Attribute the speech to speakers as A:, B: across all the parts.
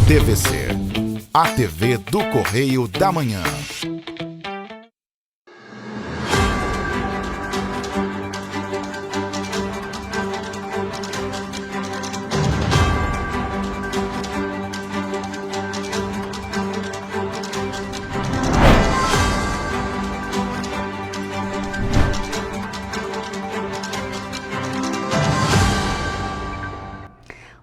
A: TVC, a TV do Correio da Manhã.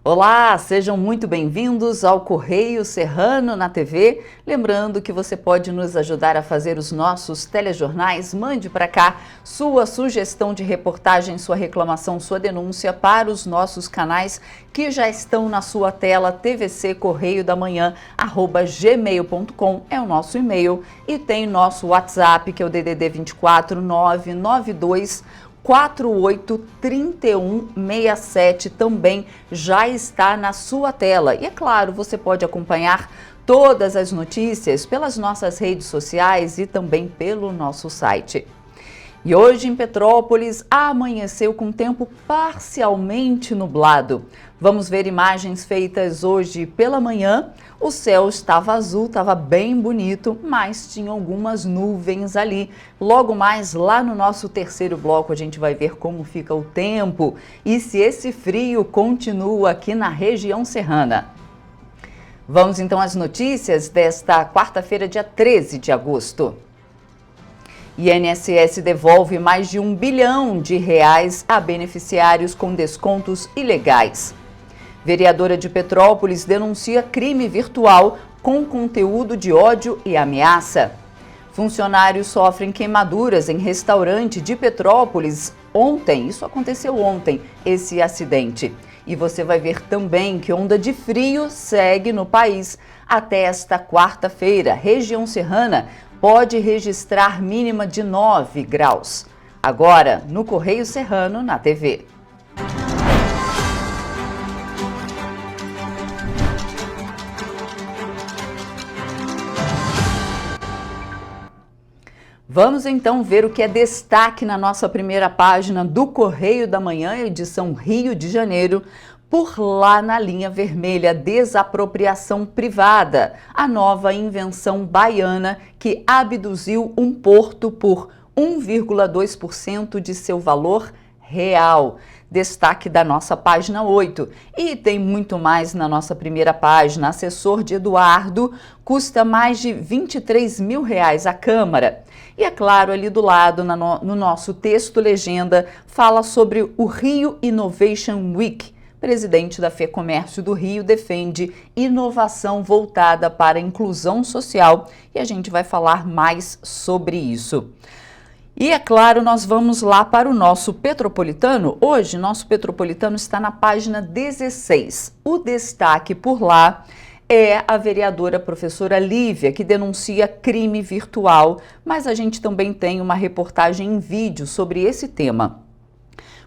B: Olá, sejam muito bem-vindos ao Correio Serrano na TV. Lembrando que você pode nos ajudar a fazer os nossos telejornais. Mande para cá sua sugestão de reportagem, sua reclamação, sua denúncia para os nossos canais que já estão na sua tela, tvccorreiodamanhã@gmail.com é o nosso e-mail e tem nosso WhatsApp, que é o DDD 24 992 483167, também já está na sua tela. E é claro, você pode acompanhar todas as notícias pelas nossas redes sociais e também pelo nosso site. E hoje em Petrópolis amanheceu com tempo parcialmente nublado. Vamos ver imagens feitas hoje pela manhã. O céu estava azul, estava bem bonito, mas tinha algumas nuvens ali. Logo mais lá no nosso terceiro bloco a gente vai ver como fica o tempo e se esse frio continua aqui na região serrana. Vamos então às notícias desta quarta-feira, dia 13 de agosto. INSS devolve mais de R$1 bilhão a beneficiários com descontos ilegais. Vereadora de Petrópolis denuncia crime virtual com conteúdo de ódio e ameaça. Funcionários sofrem queimaduras em restaurante de Petrópolis ontem. Isso aconteceu ontem, esse acidente. E você vai ver também que onda de frio segue no país até esta quarta-feira. Região serrana pode registrar mínima de 9 graus. Agora, no Correio Serrano, na TV. Vamos então ver o que é destaque na nossa primeira página do Correio da Manhã, edição Rio de Janeiro. Por lá na linha vermelha, desapropriação privada, a nova invenção baiana que abduziu um porto por 1,2% de seu valor real. Destaque da nossa página 8. E tem muito mais na nossa primeira página. Assessor de Eduardo custa mais de R$23 mil à Câmara. E é claro, ali do lado, no nosso texto legenda, fala sobre o Rio Innovation Week. Presidente da FEComércio do Rio defende inovação voltada para a inclusão social e a gente vai falar mais sobre isso. E é claro, nós vamos lá para o nosso Petropolitano. Hoje, nosso Petropolitano está na página 16. O destaque por lá é a vereadora professora Lívia, que denuncia crime virtual, mas a gente também tem uma reportagem em vídeo sobre esse tema.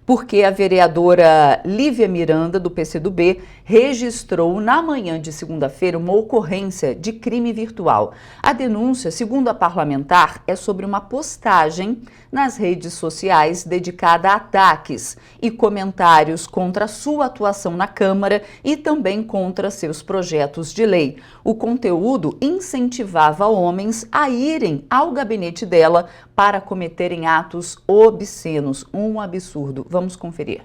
B: Porque a vereadora Lívia Miranda, do PCdoB, registrou na manhã de segunda-feira uma ocorrência de crime virtual. A denúncia, segundo a parlamentar, é sobre uma postagem nas redes sociais dedicada a ataques e comentários contra a sua atuação na Câmara e também contra seus projetos de lei. O conteúdo incentivava homens a irem ao gabinete dela para cometerem atos obscenos. Um absurdo. Vamos conferir.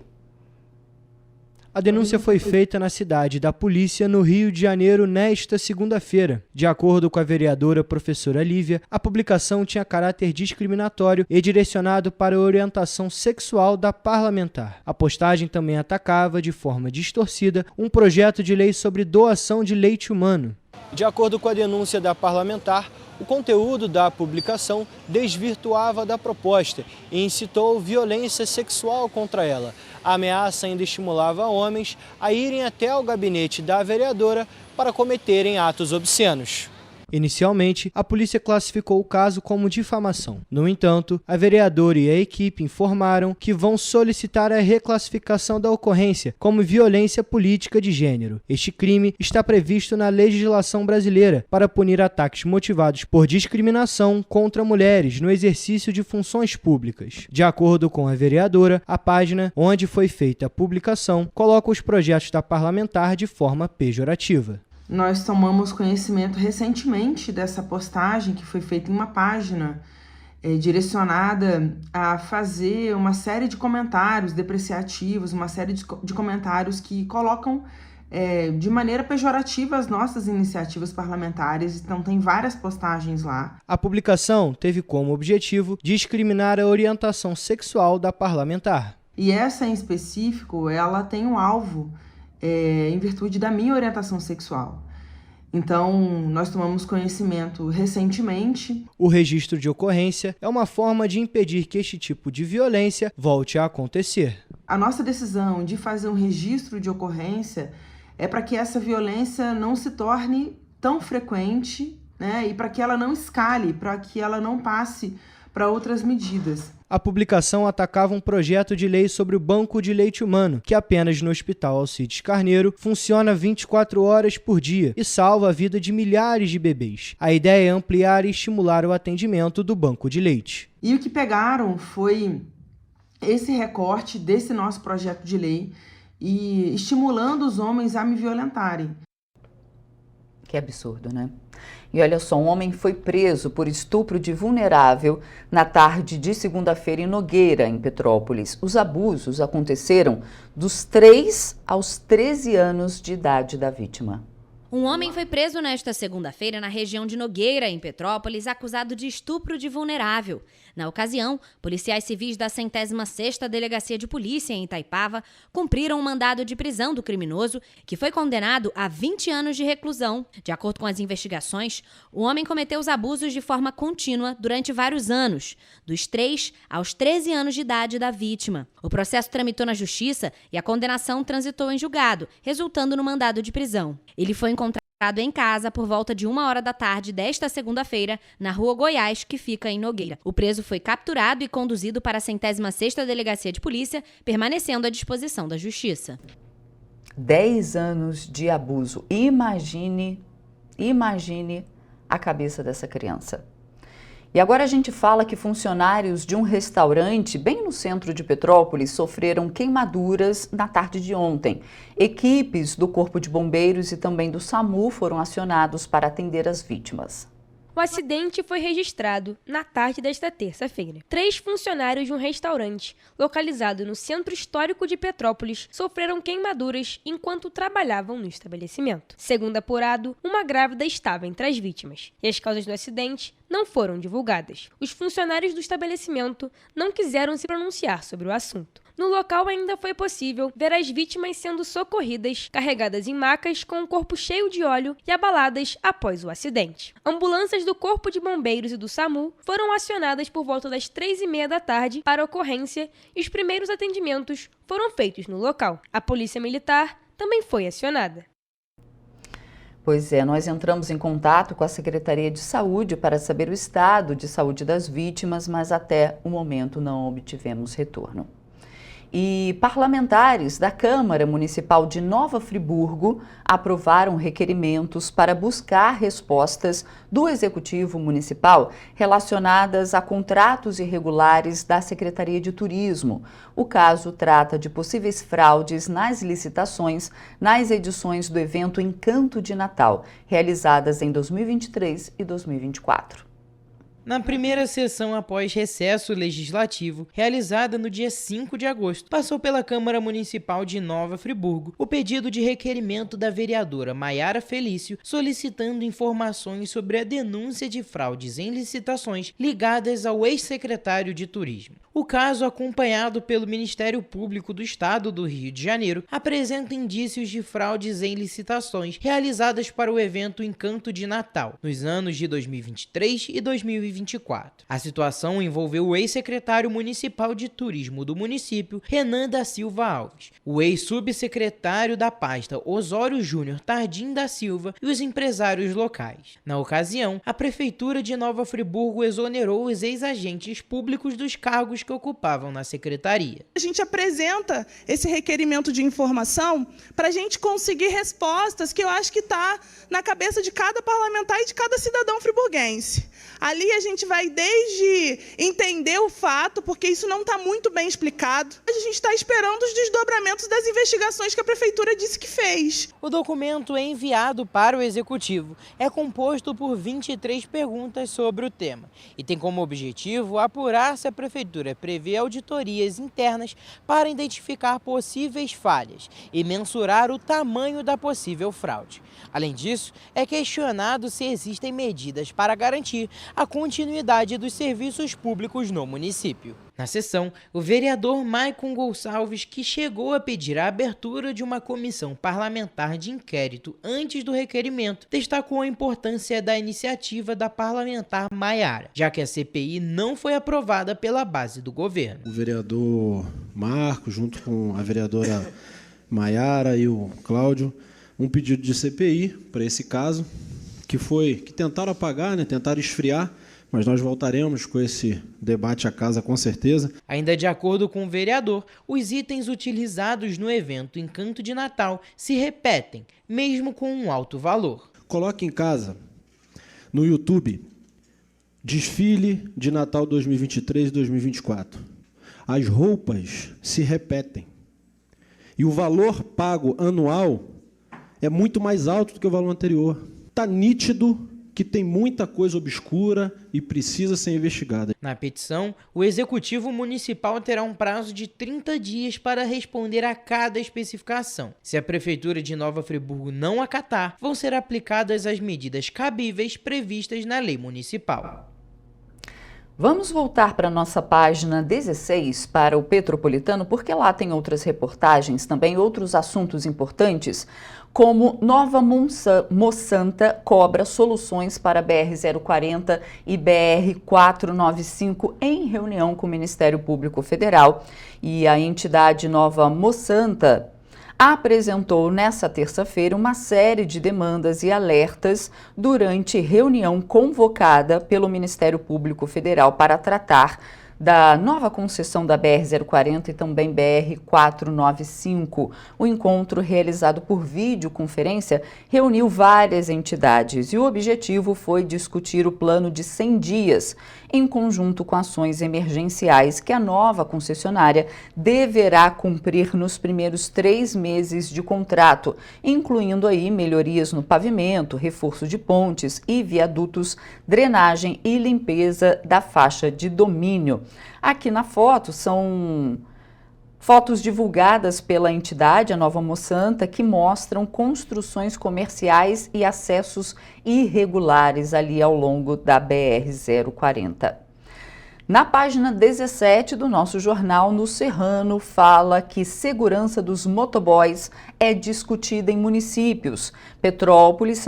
C: A denúncia foi feita na cidade da polícia, no Rio de Janeiro, nesta segunda-feira. De acordo com a vereadora professora Lívia, a publicação tinha caráter discriminatório e direcionado para a orientação sexual da parlamentar. A postagem também atacava, de forma distorcida, um projeto de lei sobre doação de leite humano. De acordo com a denúncia da parlamentar, o conteúdo da publicação desvirtuava da proposta e incitou violência sexual contra ela. A ameaça ainda estimulava homens a irem até o gabinete da vereadora para cometerem atos obscenos. Inicialmente, a polícia classificou o caso como difamação. No entanto, a vereadora e a equipe informaram que vão solicitar a reclassificação da ocorrência como violência política de gênero. Este crime está previsto na legislação brasileira para punir ataques motivados por discriminação contra mulheres no exercício de funções públicas. De acordo com a vereadora, a página onde foi feita a publicação coloca os projetos da parlamentar de forma pejorativa.
D: Nós tomamos conhecimento recentemente dessa postagem que foi feita em uma página direcionada a fazer uma série de comentários depreciativos, uma série de comentários que colocam de maneira pejorativa as nossas iniciativas parlamentares. Então tem várias postagens lá.
C: A publicação teve como objetivo discriminar a orientação sexual da parlamentar.
D: E essa em específico, ela tem um alvo em virtude da minha orientação sexual. Então, nós tomamos conhecimento recentemente.
C: O registro de ocorrência é uma forma de impedir que este tipo de violência volte a acontecer.
D: A nossa decisão de fazer um registro de ocorrência é para que essa violência não se torne tão frequente, né, e para que ela não escale, para que ela não passe para outras medidas.
C: A publicação atacava um projeto de lei sobre o Banco de Leite Humano, que apenas no Hospital Alcides Carneiro funciona 24 horas por dia e salva a vida de milhares de bebês. A ideia é ampliar e estimular o atendimento do banco de leite.
D: E o que pegaram foi esse recorte desse nosso projeto de lei e estimulando os homens a me violentarem.
B: Que absurdo, né? E olha só, um homem foi preso por estupro de vulnerável na tarde de segunda-feira em Nogueira, em Petrópolis. Os abusos aconteceram dos 3 aos 13 anos de idade da vítima.
E: Um homem foi preso nesta segunda-feira na região de Nogueira, em Petrópolis, acusado de estupro de vulnerável. Na ocasião, policiais civis da 106ª Delegacia de Polícia, em Itaipava, cumpriram um mandado de prisão do criminoso, que foi condenado a 20 anos de reclusão. De acordo com as investigações, o homem cometeu os abusos de forma contínua durante vários anos, dos 3 aos 13 anos de idade da vítima. O processo tramitou na Justiça e a condenação transitou em julgado, resultando no mandado de prisão. Ele foi encontrado em casa por volta de 1h da tarde desta segunda-feira, na Rua Goiás, que fica em Nogueira. O preso foi capturado e conduzido para a 106ª Delegacia de Polícia, permanecendo à disposição da Justiça.
B: 10 anos de abuso. Imagine a cabeça dessa criança. E agora a gente fala que funcionários de um restaurante bem no centro de Petrópolis sofreram queimaduras na tarde de ontem. Equipes do Corpo de Bombeiros e também do SAMU foram acionados para atender as vítimas.
F: O acidente foi registrado na tarde desta terça-feira. 3 funcionários de um restaurante, localizado no centro histórico de Petrópolis, sofreram queimaduras enquanto trabalhavam no estabelecimento. Segundo apurado, uma grávida estava entre as vítimas, e as causas do acidente não foram divulgadas. Os funcionários do estabelecimento não quiseram se pronunciar sobre o assunto. No local ainda foi possível ver as vítimas sendo socorridas, carregadas em macas com o corpo cheio de óleo e abaladas após o acidente. Ambulâncias do Corpo de Bombeiros e do SAMU foram acionadas por volta das 3h30 da tarde para a ocorrência e os primeiros atendimentos foram feitos no local. A Polícia Militar também foi acionada.
B: Pois é, nós entramos em contato com a Secretaria de Saúde para saber o estado de saúde das vítimas, mas até o momento não obtivemos retorno. E parlamentares da Câmara Municipal de Nova Friburgo aprovaram requerimentos para buscar respostas do Executivo Municipal relacionadas a contratos irregulares da Secretaria de Turismo. O caso trata de possíveis fraudes nas licitações nas edições do evento Encanto de Natal, realizadas em 2023 e 2024.
G: Na primeira sessão após recesso legislativo, realizada no dia 5 de agosto, passou pela Câmara Municipal de Nova Friburgo o pedido de requerimento da vereadora Maiara Felício, solicitando informações sobre a denúncia de fraudes em licitações ligadas ao ex-secretário de Turismo. O caso, acompanhado pelo Ministério Público do Estado do Rio de Janeiro, apresenta indícios de fraudes em licitações realizadas para o evento Encanto de Natal, nos anos de 2023 e 2024. A situação envolveu o ex-secretário municipal de turismo do município, Renan da Silva Alves, o ex-subsecretário da pasta Osório Júnior Tardim da Silva e os empresários locais. Na ocasião, a Prefeitura de Nova Friburgo exonerou os ex-agentes públicos dos cargos cargos que ocupavam na secretaria.
H: A gente apresenta esse requerimento de informação para a gente conseguir respostas que eu acho que está na cabeça de cada parlamentar e de cada cidadão friburguense. Ali a gente vai desde entender o fato, porque isso não está muito bem explicado. A gente está esperando os desdobramentos das investigações que a Prefeitura disse que fez.
G: O documento enviado para o Executivo é composto por 23 perguntas sobre o tema e tem como objetivo apurar se a Prefeitura prevê auditorias internas para identificar possíveis falhas e mensurar o tamanho da possível fraude. Além disso, é questionado se existem medidas para garantir a continuidade dos serviços públicos no município. Na sessão, o vereador Maicon Gonçalves, que chegou a pedir a abertura de uma comissão parlamentar de inquérito antes do requerimento, destacou a importância da iniciativa da parlamentar Maiara, já que a CPI não foi aprovada pela base do governo.
I: O vereador Marco, junto com a vereadora Maiara e o Cláudio, um pedido de CPI para esse caso, que tentaram apagar, tentaram esfriar, mas nós voltaremos com esse debate à casa com certeza.
G: Ainda de acordo com o vereador, os itens utilizados no evento Encanto de Natal se repetem, mesmo com um alto valor.
I: Coloque em casa, no YouTube, desfile de Natal 2023 e 2024. As roupas se repetem. E o valor pago anual é muito mais alto do que o valor anterior. Está nítido que tem muita coisa obscura e precisa ser investigada.
G: Na petição, o Executivo Municipal terá um prazo de 30 dias para responder a cada especificação. Se a Prefeitura de Nova Friburgo não acatar, vão ser aplicadas as medidas cabíveis previstas na lei municipal.
B: Vamos voltar para a nossa página 16, para o Petropolitano, porque lá tem outras reportagens, também outros assuntos importantes, como Nova Moçanta cobra soluções para BR-040 e BR-495 em reunião com o Ministério Público Federal. E a entidade Nova Moçanta apresentou nesta terça-feira uma série de demandas e alertas durante reunião convocada pelo Ministério Público Federal para tratar da nova concessão da BR-040 e também BR-495. O encontro, realizado por videoconferência, reuniu várias entidades e o objetivo foi discutir o plano de 100 dias, em conjunto com ações emergenciais que a nova concessionária deverá cumprir nos primeiros 3 meses de contrato, incluindo aí melhorias no pavimento, reforço de pontes e viadutos, drenagem e limpeza da faixa de domínio. Aqui na foto são fotos divulgadas pela entidade, a Nova Moçanta, que mostram construções comerciais e acessos irregulares ali ao longo da BR-040. Na página 17 do nosso jornal, no Serrano, fala que segurança dos motoboys é discutida em municípios. Petrópolis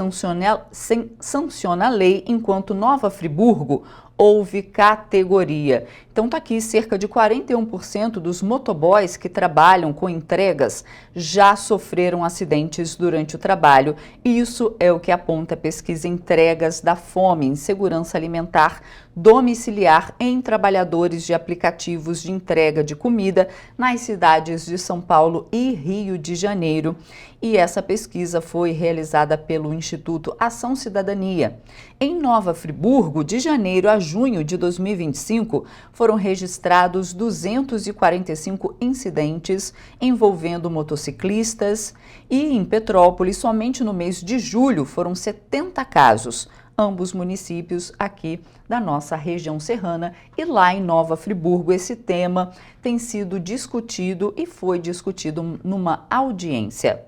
B: sanciona a lei, enquanto Nova Friburgo houve categoria. Então tá aqui, cerca de 41% dos motoboys que trabalham com entregas já sofreram acidentes durante o trabalho. Isso é o que aponta a pesquisa Entregas da Fome, Insegurança Alimentar Domiciliar em Trabalhadores de Aplicativos de Entrega de Comida nas cidades de São Paulo e Rio de Janeiro. E essa pesquisa foi realizada pelo Instituto Ação Cidadania. Em Nova Friburgo, de janeiro a junho de 2025, foram registrados 245 incidentes envolvendo motociclistas e em Petrópolis, somente no mês de julho, foram 70 casos, ambos municípios aqui da nossa região serrana. E lá em Nova Friburgo, esse tema tem sido discutido e foi discutido numa audiência.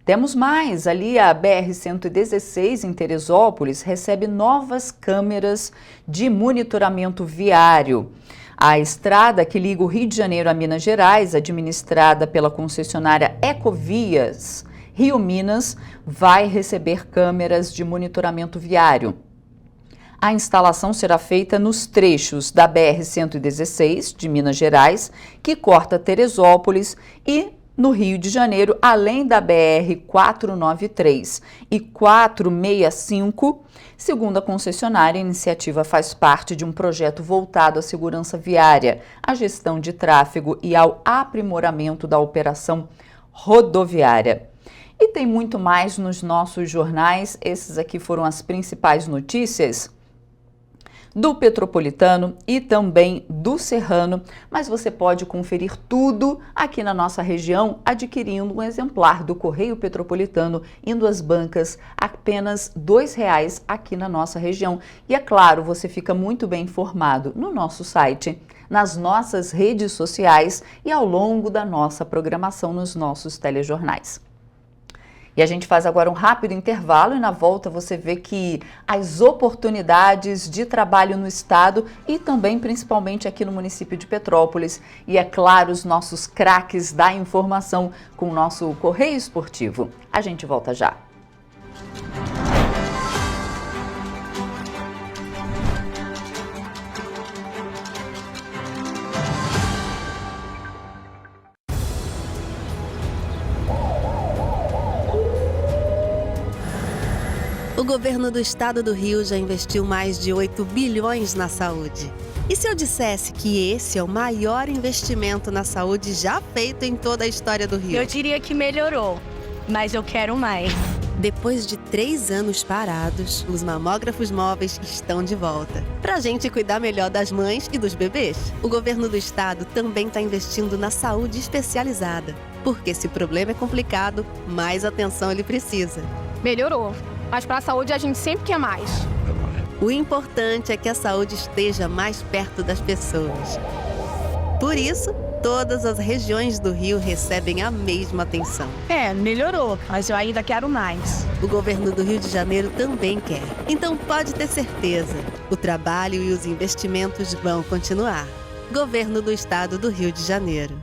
B: Temos mais, ali a BR-116 em Teresópolis recebe novas câmeras de monitoramento viário. A estrada que liga o Rio de Janeiro a Minas Gerais, administrada pela concessionária Ecovias Rio Minas, vai receber câmeras de monitoramento viário. A instalação será feita nos trechos da BR-116 de Minas Gerais, que corta Teresópolis, e no Rio de Janeiro, além da BR-493 e 465, segundo a concessionária, a iniciativa faz parte de um projeto voltado à segurança viária, à gestão de tráfego e ao aprimoramento da operação rodoviária. E tem muito mais nos nossos jornais. Esses aqui foram as principais notícias do Petropolitano e também do Serrano, mas você pode conferir tudo aqui na nossa região adquirindo um exemplar do Correio Petropolitano, indo às bancas, apenas R$ 2,00 aqui na nossa região. E é claro, você fica muito bem informado no nosso site, nas nossas redes sociais e ao longo da nossa programação nos nossos telejornais. E a gente faz agora um rápido intervalo e na volta você vê que as oportunidades de trabalho no estado e também principalmente aqui no município de Petrópolis. E é claro, os nossos craques da informação com o nosso Correio Esportivo. A gente volta já.
J: O governo do estado do Rio já investiu mais de 8 bilhões na saúde. E se eu dissesse que esse é o maior investimento na saúde já feito em toda a história do Rio?
K: Eu diria que melhorou, mas eu quero mais.
J: Depois de 3 anos parados, os mamógrafos móveis estão de volta. Pra gente cuidar melhor das mães e dos bebês. O governo do estado também está investindo na saúde especializada. Porque se o problema é complicado, mais atenção ele precisa.
K: Melhorou. Mas para a saúde a gente sempre quer mais.
J: O importante é que a saúde esteja mais perto das pessoas. Por isso, todas as regiões do Rio recebem a mesma atenção.
K: Melhorou, mas eu ainda quero mais.
J: O governo do Rio de Janeiro também quer. Então pode ter certeza, o trabalho e os investimentos vão continuar. Governo do Estado do Rio de Janeiro.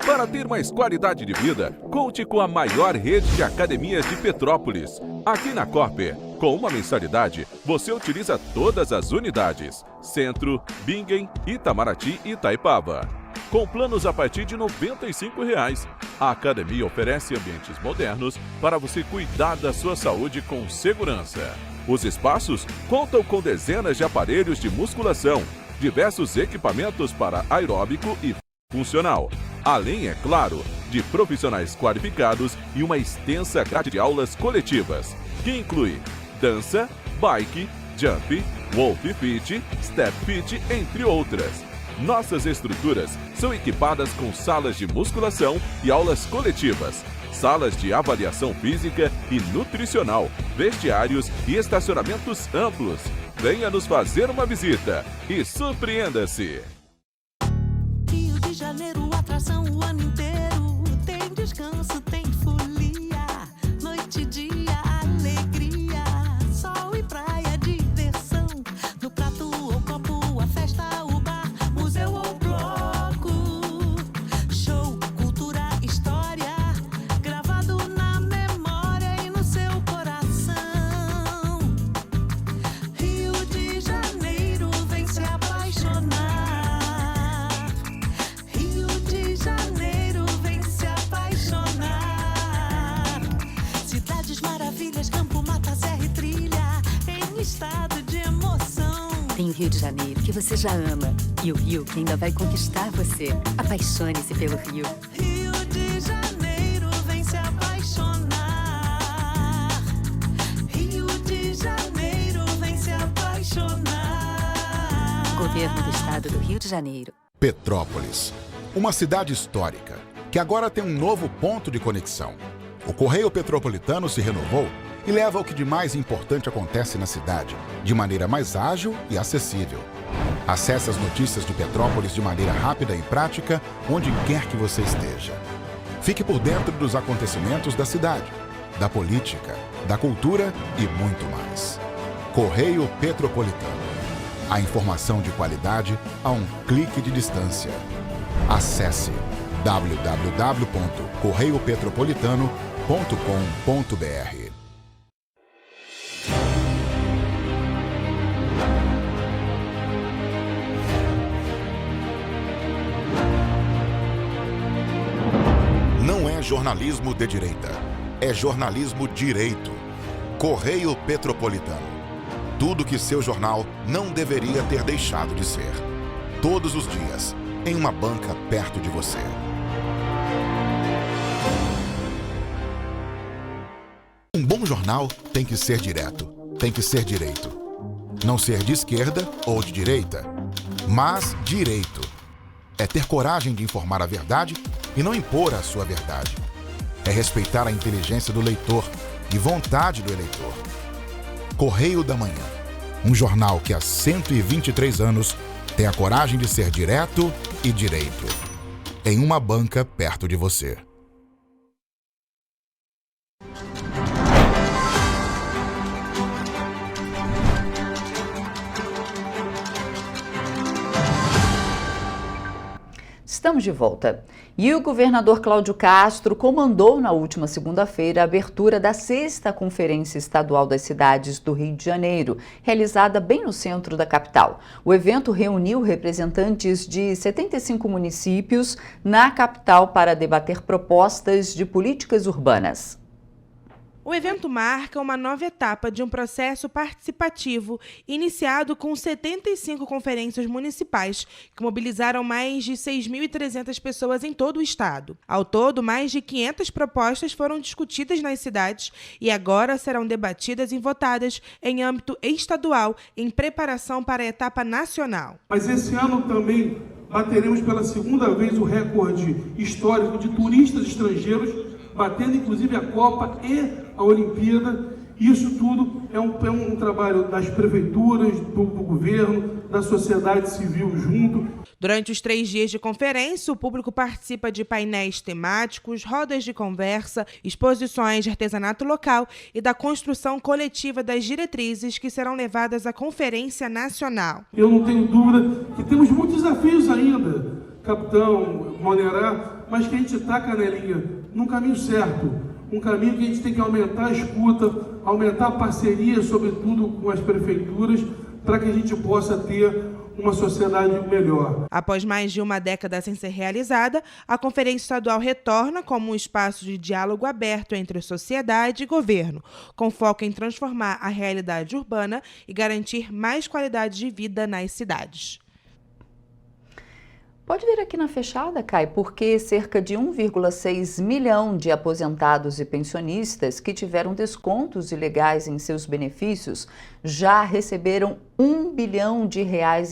L: Para ter mais qualidade de vida, conte com a maior rede de academias de Petrópolis. Aqui na Corper, com uma mensalidade, você utiliza todas as unidades: Centro, Bingen, Itamaraty e Itaipava. Com planos a partir de R$ 95,00. A academia oferece ambientes modernos para você cuidar da sua saúde com segurança. Os espaços contam com dezenas de aparelhos de musculação, diversos equipamentos para aeróbico e funcional, além, é claro, de profissionais qualificados e uma extensa grade de aulas coletivas, que inclui dança, bike, jump, wolf fit, step fit, entre outras. Nossas estruturas são equipadas com salas de musculação e aulas coletivas, salas de avaliação física e nutricional, vestiários e estacionamentos amplos. Venha nos fazer uma visita e surpreenda-se!
M: Rio de Janeiro, atração o ano inteiro. Tem descanso, tem folia, noite e dia, alegria, sol e praia, diversão. No prato ou copo, a festa, o bar, museu ou bloco. Show, cultura, história, gravado na memória e no seu coração. Rio de Janeiro, vem se apaixonar. Maravilhas, campo, mata, serra e trilha, em estado de emoção.
N: Tem o Rio de Janeiro, que você já ama, e o Rio que ainda vai conquistar você. Apaixone-se pelo Rio.
M: Rio de Janeiro, vem se apaixonar. Rio de Janeiro, vem se apaixonar.
N: Governo do Estado do Rio de Janeiro.
A: Petrópolis, uma cidade histórica, que agora tem um novo ponto de conexão. O Correio Petropolitano se renovou e leva o que de mais importante acontece na cidade, de maneira mais ágil e acessível. Acesse as notícias de Petrópolis de maneira rápida e prática, onde quer que você esteja. Fique por dentro dos acontecimentos da cidade, da política, da cultura e muito mais. Correio Petropolitano. A informação de qualidade a um clique de distância. Acesse www.correiopetropolitano.com.br. é jornalismo de direita. É jornalismo direito. Correio Petropolitano. Tudo que seu jornal não deveria ter deixado de ser. Todos os dias, em uma banca perto de você. Um bom jornal tem que ser direto, tem que ser direito. Não ser de esquerda ou de direita, mas direito. É ter coragem de informar a verdade e não impor a sua verdade. É respeitar a inteligência do leitor e vontade do eleitor. Correio da Manhã, um jornal que há 123 anos tem a coragem de ser direto e direito. Em uma banca perto de você.
B: Estamos de volta. E o governador Cláudio Castro comandou na última segunda-feira a abertura da 6ª Conferência Estadual das Cidades do Rio de Janeiro, realizada bem no centro da capital. O evento reuniu representantes de 75 municípios na capital para debater propostas de políticas urbanas.
O: O evento marca uma nova etapa de um processo participativo iniciado com 75 conferências municipais que mobilizaram mais de 6.300 pessoas em todo o estado. Ao todo, mais de 500 propostas foram discutidas nas cidades e agora serão debatidas e votadas em âmbito estadual em preparação para a etapa nacional.
P: Mas esse ano também bateremos pela segunda vez o recorde histórico de turistas estrangeiros, batendo inclusive a Copa e a Olimpíada. Isso tudo é um trabalho das prefeituras, do governo, da sociedade civil junto.
O: Durante os 3 dias de conferência, o público participa de painéis temáticos, rodas de conversa, exposições de artesanato local e da construção coletiva das diretrizes que serão levadas à Conferência Nacional.
P: Eu não tenho dúvida que temos muitos desafios ainda, capitão, Monerá, mas que a gente está, Canelinha, num caminho certo. Um caminho que a gente tem que aumentar a escuta, aumentar a parceria, sobretudo com as prefeituras, para que a gente possa ter uma sociedade melhor.
O: Após mais de uma década sem ser realizada, a Conferência Estadual retorna como um espaço de diálogo aberto entre sociedade e governo, com foco em transformar a realidade urbana e garantir mais qualidade de vida nas cidades.
B: Pode vir aqui na fechada, Kai, porque cerca de 1,6 milhão de aposentados e pensionistas que tiveram descontos ilegais em seus benefícios já receberam R$1 bilhão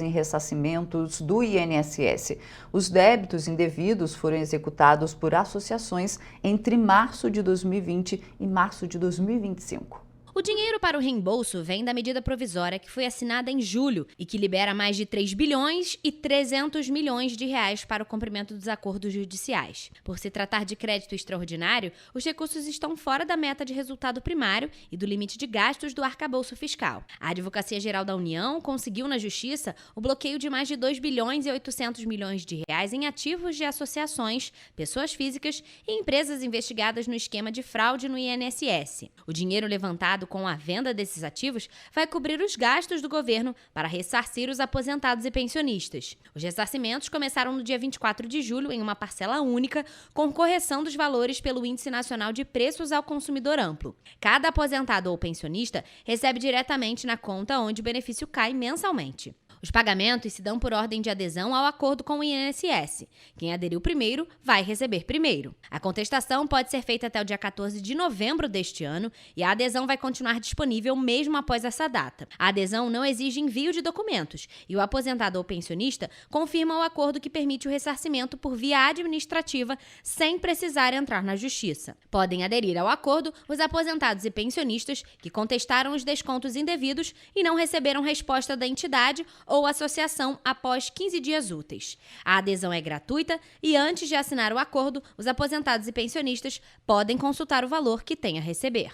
B: em ressarcimentos do INSS. Os débitos indevidos foram executados por associações entre março de 2020 e março de 2025.
E: O dinheiro para o reembolso vem da medida provisória que foi assinada em julho e que libera mais de 3 bilhões e 300 milhões de reais para o cumprimento dos acordos judiciais. Por se tratar de crédito extraordinário, os recursos estão fora da meta de resultado primário e do limite de gastos do arcabouço fiscal. A Advocacia Geral da União conseguiu na Justiça o bloqueio de mais de 2 bilhões e 800 milhões de reais em ativos de associações, pessoas físicas e empresas investigadas no esquema de fraude no INSS. O dinheiro levantado com a venda desses ativos vai cobrir os gastos do governo para ressarcir os aposentados e pensionistas. Os ressarcimentos começaram no dia 24 de julho em uma parcela única, com correção dos valores pelo Índice Nacional de Preços ao Consumidor Amplo. Cada aposentado ou pensionista recebe diretamente na conta onde o benefício cai mensalmente. Os pagamentos se dão por ordem de adesão ao acordo com o INSS. Quem aderiu primeiro vai receber primeiro. A contestação pode ser feita até o dia 14 de novembro deste ano e a adesão vai continuar disponível mesmo após essa data. A adesão não exige envio de documentos e o aposentado ou pensionista confirma o acordo que permite o ressarcimento por via administrativa sem precisar entrar na Justiça. Podem aderir ao acordo os aposentados e pensionistas que contestaram os descontos indevidos e não receberam resposta da entidade ou associação após 15 dias úteis. A adesão é gratuita e antes de assinar o acordo, os aposentados e pensionistas podem consultar o valor que têm a receber.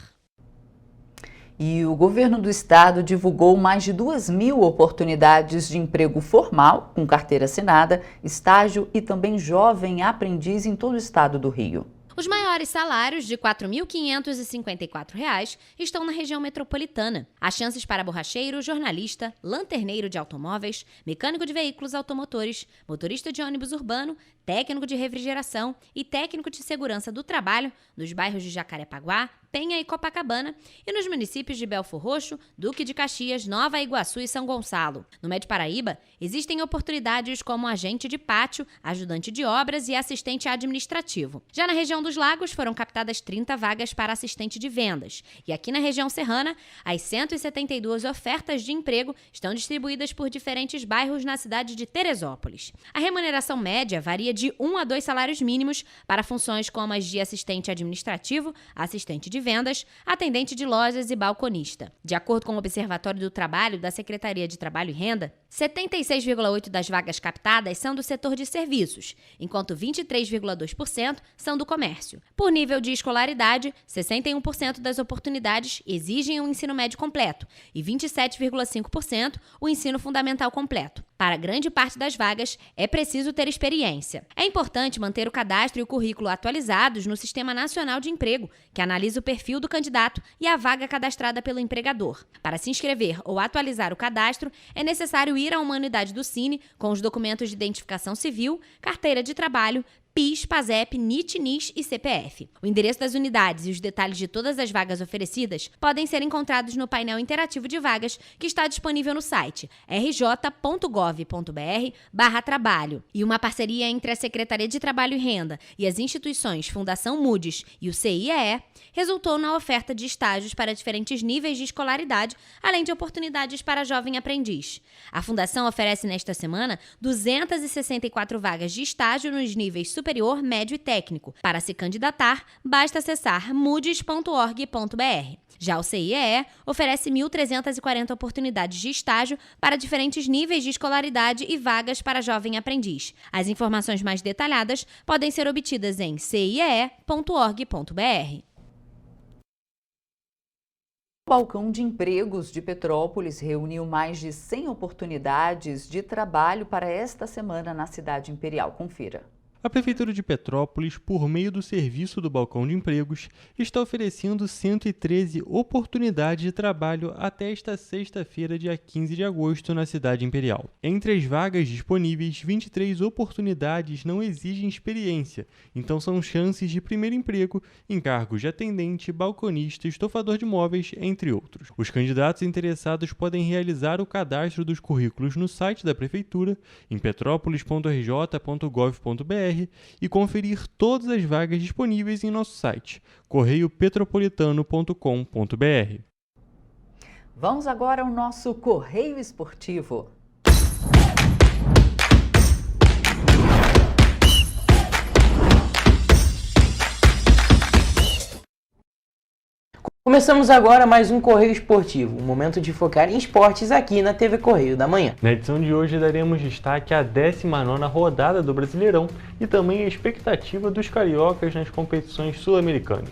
B: E o governo do estado divulgou mais de 2.000 oportunidades de emprego formal, com carteira assinada, estágio e também jovem aprendiz em todo o estado do Rio.
E: Os maiores salários, de R$ 4.554, estão na região metropolitana. Há chances para borracheiro, jornalista, lanterneiro de automóveis, mecânico de veículos automotores, motorista de ônibus urbano, técnico de refrigeração e técnico de segurança do trabalho nos bairros de Jacarepaguá, Penha e Copacabana e nos municípios de Belfor Roxo, Duque de Caxias, Nova Iguaçu e São Gonçalo. No Médio Paraíba, existem oportunidades como agente de pátio, ajudante de obras e assistente administrativo. Já na região dos Lagos, foram captadas 30 vagas para assistente de vendas. E aqui na região serrana, as 172 ofertas de emprego estão distribuídas por diferentes bairros na cidade de Teresópolis. A remuneração média varia de 1 a 2 salários mínimos para funções como as de assistente administrativo, assistente de vendas, atendente de lojas e balconista. De acordo com o Observatório do Trabalho da Secretaria de Trabalho e Renda, 76,8% das vagas captadas são do setor de serviços, enquanto 23,2% são do comércio. Por nível de escolaridade, 61% das oportunidades exigem o ensino médio completo e 27,5% o ensino fundamental completo. Para grande parte das vagas, é preciso ter experiência. É importante manter o cadastro e o currículo atualizados no Sistema Nacional de Emprego, que analisa o perfil do candidato e a vaga cadastrada pelo empregador. Para se inscrever ou atualizar o cadastro, é necessário ir a uma unidade do Cine com os documentos de identificação civil, carteira de trabalho, PIS, PASEP, NIT, NIS e CPF. O endereço das unidades e os detalhes de todas as vagas oferecidas podem ser encontrados no painel interativo de vagas que está disponível no site rj.gov.br/trabalho. E uma parceria entre a Secretaria de Trabalho e Renda e as instituições Fundação Moody's e o CIEE resultou na oferta de estágios para diferentes níveis de escolaridade, além de oportunidades para jovem aprendiz. A Fundação oferece nesta semana 264 vagas de estágio nos níveis superior, médio e técnico. Para se candidatar, basta acessar moodys.org.br. Já o CIEE oferece 1.340 oportunidades de estágio para diferentes níveis de escolaridade e vagas para jovem aprendiz. As informações mais detalhadas podem ser obtidas em ciee.org.br.
B: O Balcão de Empregos de Petrópolis reuniu mais de 100 oportunidades de trabalho para esta semana na cidade imperial. Confira.
C: A Prefeitura de Petrópolis, por meio do serviço do Balcão de Empregos, está oferecendo 113 oportunidades de trabalho até esta sexta-feira, dia 15 de agosto, na cidade imperial. Entre as vagas disponíveis, 23 oportunidades não exigem experiência, então são chances de primeiro emprego em cargos de atendente, balconista, estofador de móveis, entre outros. Os candidatos interessados podem realizar o cadastro dos currículos no site da Prefeitura, em petrópolis.rj.gov.br, e conferir todas as vagas disponíveis em nosso site, correiopetropolitano.com.br.
B: Vamos agora ao nosso Correio Esportivo.
G: Começamos agora mais um Correio Esportivo, um momento de focar em esportes aqui na TV Correio da Manhã.
C: Na edição de hoje daremos destaque à 19ª rodada do Brasileirão e também a expectativa dos cariocas nas competições sul-americanas.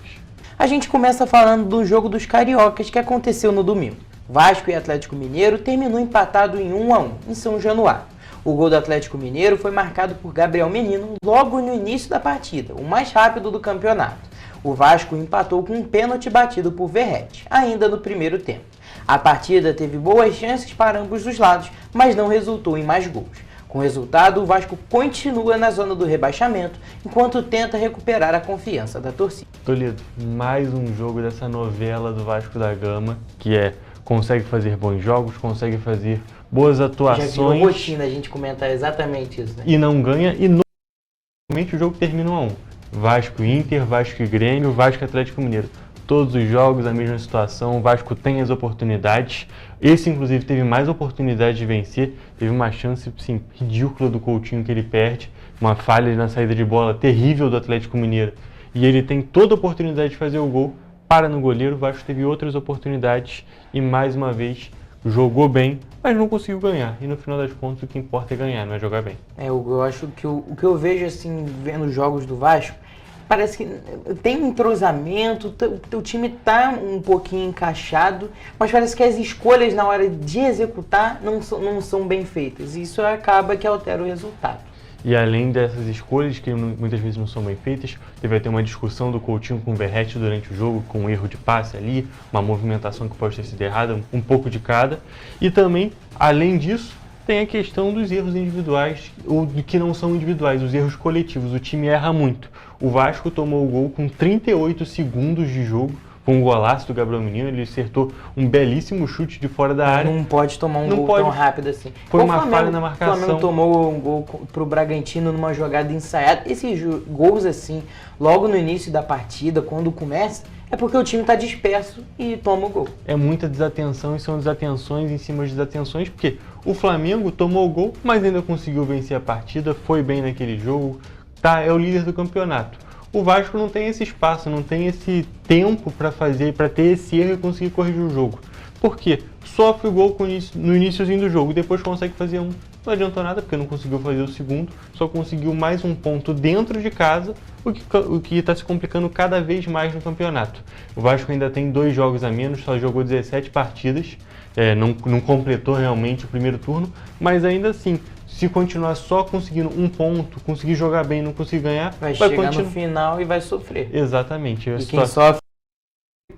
G: A gente começa falando do jogo dos cariocas que aconteceu no domingo. Vasco e Atlético Mineiro terminou empatado em 1-1 em São Januário. O gol do Atlético Mineiro foi marcado por Gabriel Menino logo no início da partida, o mais rápido do campeonato. O Vasco empatou com um pênalti batido por Verratti, ainda no primeiro tempo. A partida teve boas chances para ambos os lados, mas não resultou em mais gols. Com o resultado, o Vasco continua na zona do rebaixamento, enquanto tenta recuperar a confiança da torcida.
C: Toledo, mais um jogo dessa novela do Vasco da Gama, que consegue fazer bons jogos, consegue fazer boas atuações.
G: Já virou rotina a gente comentar exatamente isso, né?
C: E não ganha, e normalmente o jogo termina 1-1. Vasco Inter, Vasco e Grêmio, Vasco Atlético Mineiro. Todos os jogos, a mesma situação, o Vasco tem as oportunidades. Esse, inclusive, teve mais oportunidade de vencer. Teve uma chance, sim, ridícula do Coutinho que ele perde. Uma falha na saída de bola terrível do Atlético Mineiro. E ele tem toda a oportunidade de fazer o gol, para no goleiro. O Vasco teve outras oportunidades e, mais uma vez, jogou bem, mas não conseguiu ganhar. E no final das contas, o que importa é ganhar, não é jogar bem.
G: Eu acho que o que eu vejo, assim, vendo os jogos do Vasco, parece que tem um entrosamento, o time está um pouquinho encaixado, mas parece que as escolhas na hora de executar não são bem feitas. E isso acaba que altera o resultado.
Q: E além dessas escolhas, que muitas vezes não são bem feitas, teve até uma discussão do Coutinho com o Verratti durante o jogo, com um erro de passe ali, uma movimentação que pode ter sido errada, um pouco de cada. E também, além disso, tem a questão dos erros individuais, ou que não são individuais, os erros coletivos. O time erra muito. O Vasco tomou o gol com 38 segundos de jogo, com um golaço do Gabriel Menino, ele acertou um belíssimo chute de fora da área.
G: Não pode tomar um gol tão rápido assim.
Q: Foi uma falha na marcação.
G: O Flamengo tomou um gol pro Bragantino numa jogada ensaiada. Esses gols assim, logo no início da partida, quando começa, é porque o time tá disperso e toma o gol.
Q: É muita desatenção e são desatenções em cima de desatenções, porque o Flamengo tomou o gol, mas ainda conseguiu vencer a partida, foi bem naquele jogo, é o líder do campeonato. O Vasco não tem esse espaço, não tem esse tempo para ter esse erro e conseguir corrigir o jogo. Por quê? Sofre o gol no iniciozinho do jogo, depois consegue fazer um. Não adiantou nada, porque não conseguiu fazer o segundo, só conseguiu mais um ponto dentro de casa, o que está se complicando cada vez mais no campeonato. O Vasco ainda tem 2 jogos a menos, só jogou 17 partidas, não completou realmente o primeiro turno, mas ainda assim, se continuar só conseguindo um ponto, conseguir jogar bem e não conseguir ganhar,
G: vai chegar no final e vai sofrer.
Q: Exatamente.
G: E quem sofre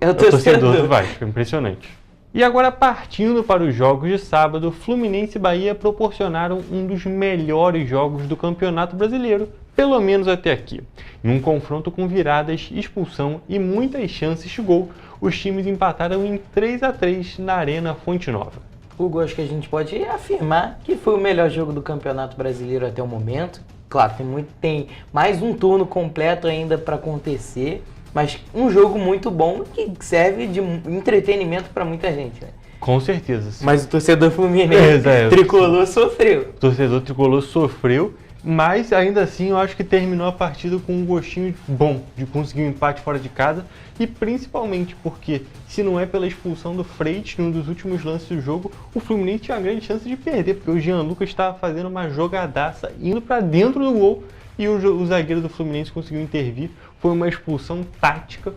G: é o torcedor
Q: do Vasco, é impressionante. E agora, partindo para os jogos de sábado, Fluminense e Bahia proporcionaram um dos melhores jogos do Campeonato Brasileiro, pelo menos até aqui. Em um confronto com viradas, expulsão e muitas chances de gol, os times empataram em 3-3 na Arena Fonte Nova.
G: Hugo, acho que a gente pode afirmar que foi o melhor jogo do Campeonato Brasileiro até o momento. Claro, tem mais um turno completo ainda para acontecer, mas um jogo muito bom que serve de entretenimento para muita gente, né?
Q: Com certeza.
G: Mas o torcedor fluminense tricolor sofreu.
Q: O torcedor tricolor sofreu, mas ainda assim eu acho que terminou a partida com um gostinho bom de conseguir um empate fora de casa, e principalmente porque, se não é pela expulsão do Freitas num dos últimos lances do jogo, o Fluminense tinha uma grande chance de perder, porque o Jean Lucas estava fazendo uma jogadaça, indo para dentro do gol, e o zagueiro do Fluminense conseguiu intervir. Foi uma expulsão tática,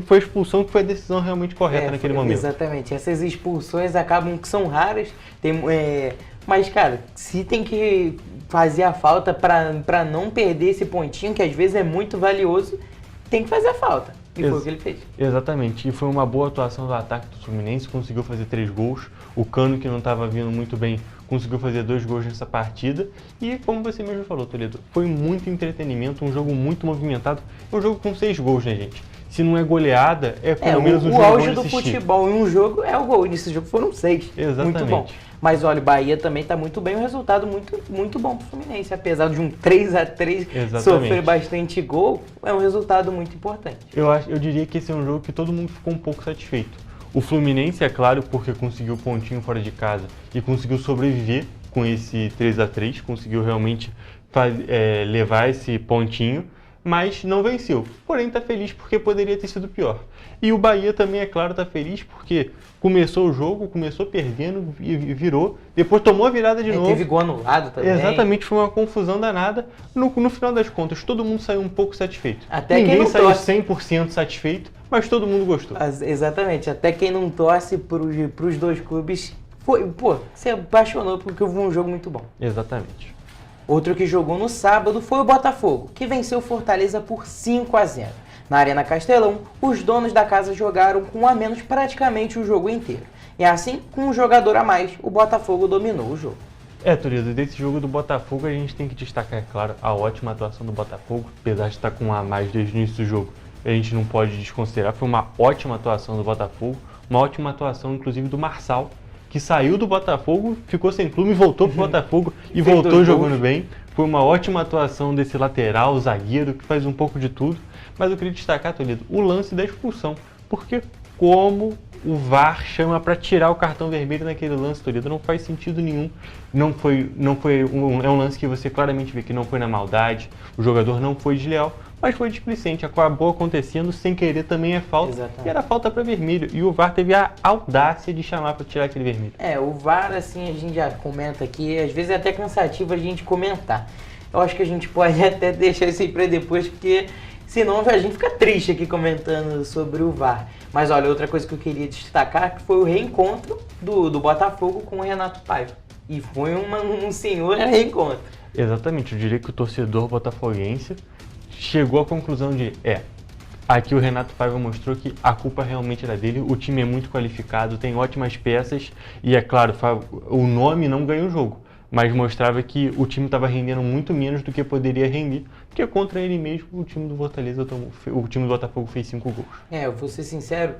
Q: foi a expulsão que foi a decisão realmente correta naquele momento.
G: Exatamente, essas expulsões acabam que são raras, mas cara, se tem que fazer a falta para não perder esse pontinho, que às vezes é muito valioso, tem que fazer a falta. E foi o que ele fez.
Q: Exatamente, e foi uma boa atuação do ataque do Fluminense, conseguiu fazer 3 gols, o Cano, que não estava vindo muito bem, conseguiu fazer 2 gols nessa partida, e como você mesmo falou, Toledo, foi muito entretenimento, um jogo muito movimentado, um jogo com 6 gols, né, gente? Se não é goleada, é pelo menos um jogo
G: bom de assistir. O auge do futebol em um jogo é o gol, nesse jogo foram 6.
Q: Exatamente.
G: Muito bom. Mas olha, o Bahia também está muito bem, um resultado muito bom para o Fluminense. Apesar de um 3-3 sofrer bastante gol, é um resultado muito importante.
Q: Eu diria que esse é um jogo que todo mundo ficou um pouco satisfeito. O Fluminense, é claro, porque conseguiu pontinho fora de casa e conseguiu sobreviver com esse 3-3, conseguiu realmente levar esse pontinho, mas não venceu. Porém, está feliz porque poderia ter sido pior. E o Bahia também, é claro, está feliz porque começou o jogo, começou perdendo e virou, depois tomou a virada de novo.
G: Teve gol anulado também.
Q: Exatamente, foi uma confusão danada. No final das contas, todo mundo saiu um pouco satisfeito.
G: Até
Q: ninguém saiu 100% satisfeito, mas todo mundo gostou.
G: Exatamente, até quem não torce para os dois clubes, se apaixonou porque houve um jogo muito bom.
Q: Exatamente.
G: Outro que jogou no sábado foi o Botafogo, que venceu o Fortaleza por 5-0. Na Arena Castelão, os donos da casa jogaram com um a menos praticamente o jogo inteiro. E assim, com um jogador a mais, o Botafogo dominou o jogo.
Q: Toledo, desse jogo do Botafogo a gente tem que destacar, é claro, a ótima atuação do Botafogo, apesar de estar com um a mais desde o início do jogo, a gente não pode desconsiderar, foi uma ótima atuação do Botafogo, uma ótima atuação inclusive do Marçal, que saiu do Botafogo, ficou sem clube, voltou pro Botafogo e voltou jogando bem. Foi uma ótima atuação desse lateral, zagueiro, que faz um pouco de tudo. Mas eu queria destacar, Toledo, o lance da expulsão. Porque como o VAR chama para tirar o cartão vermelho naquele lance, Toledo, não faz sentido nenhum. É um lance que você claramente vê que não foi na maldade, o jogador não foi desleal, mas foi displicente, acabou acontecendo sem querer, também é falta. Exatamente. E era falta para vermelho, e o VAR teve a audácia de chamar para tirar aquele vermelho.
G: O VAR, assim, a gente já comenta aqui, às vezes é até cansativo a gente comentar. Eu acho que a gente pode até deixar isso aí para depois, porque senão a gente fica triste aqui comentando sobre o VAR. Mas olha, outra coisa que eu queria destacar, que foi o reencontro do Botafogo com o Renato Paiva. E foi um senhor reencontro.
Q: Exatamente, eu diria que o torcedor botafoguense chegou à conclusão de, aqui o Renato Paiva mostrou que a culpa realmente era dele, o time é muito qualificado, tem ótimas peças e, é claro, o nome não ganha o jogo, mas mostrava que o time estava rendendo muito menos do que poderia render, porque contra ele mesmo o time do Fortaleza o time do Botafogo fez 5 gols.
G: Eu vou ser sincero,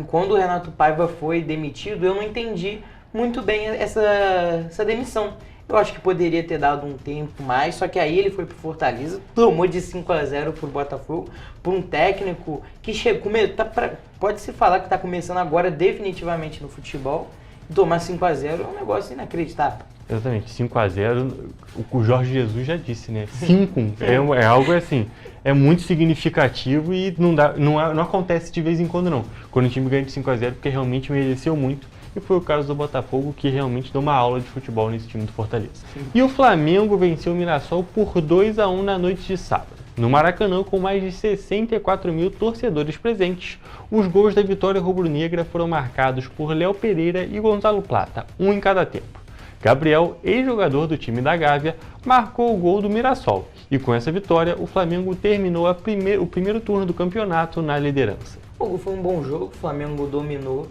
G: quando o Renato Paiva foi demitido, eu não entendi muito bem essa demissão. Eu acho que poderia ter dado um tempo mais, só que aí ele foi pro Fortaleza, tomou de 5-0 pro Botafogo, por um técnico que pode-se falar que está começando agora definitivamente no futebol, e tomar 5-0 é um negócio inacreditável.
Q: Exatamente, 5-0, o Jorge Jesus já disse, né? 5 é algo assim, é muito significativo e não acontece de vez em quando não. Quando o time ganha de 5-0, porque realmente mereceu muito. E foi o caso do Botafogo, que realmente deu uma aula de futebol nesse time do Fortaleza. Sim. E o Flamengo venceu o Mirassol por 2-1 na noite de sábado. No Maracanã, com mais de 64 mil torcedores presentes, os gols da vitória rubro-negra foram marcados por Léo Pereira e Gonzalo Plata, um em cada tempo. Gabriel, ex-jogador do time da Gávea, marcou o gol do Mirassol. E com essa vitória, o Flamengo terminou o primeiro turno do campeonato na liderança.
G: Foi um bom jogo, o Flamengo dominou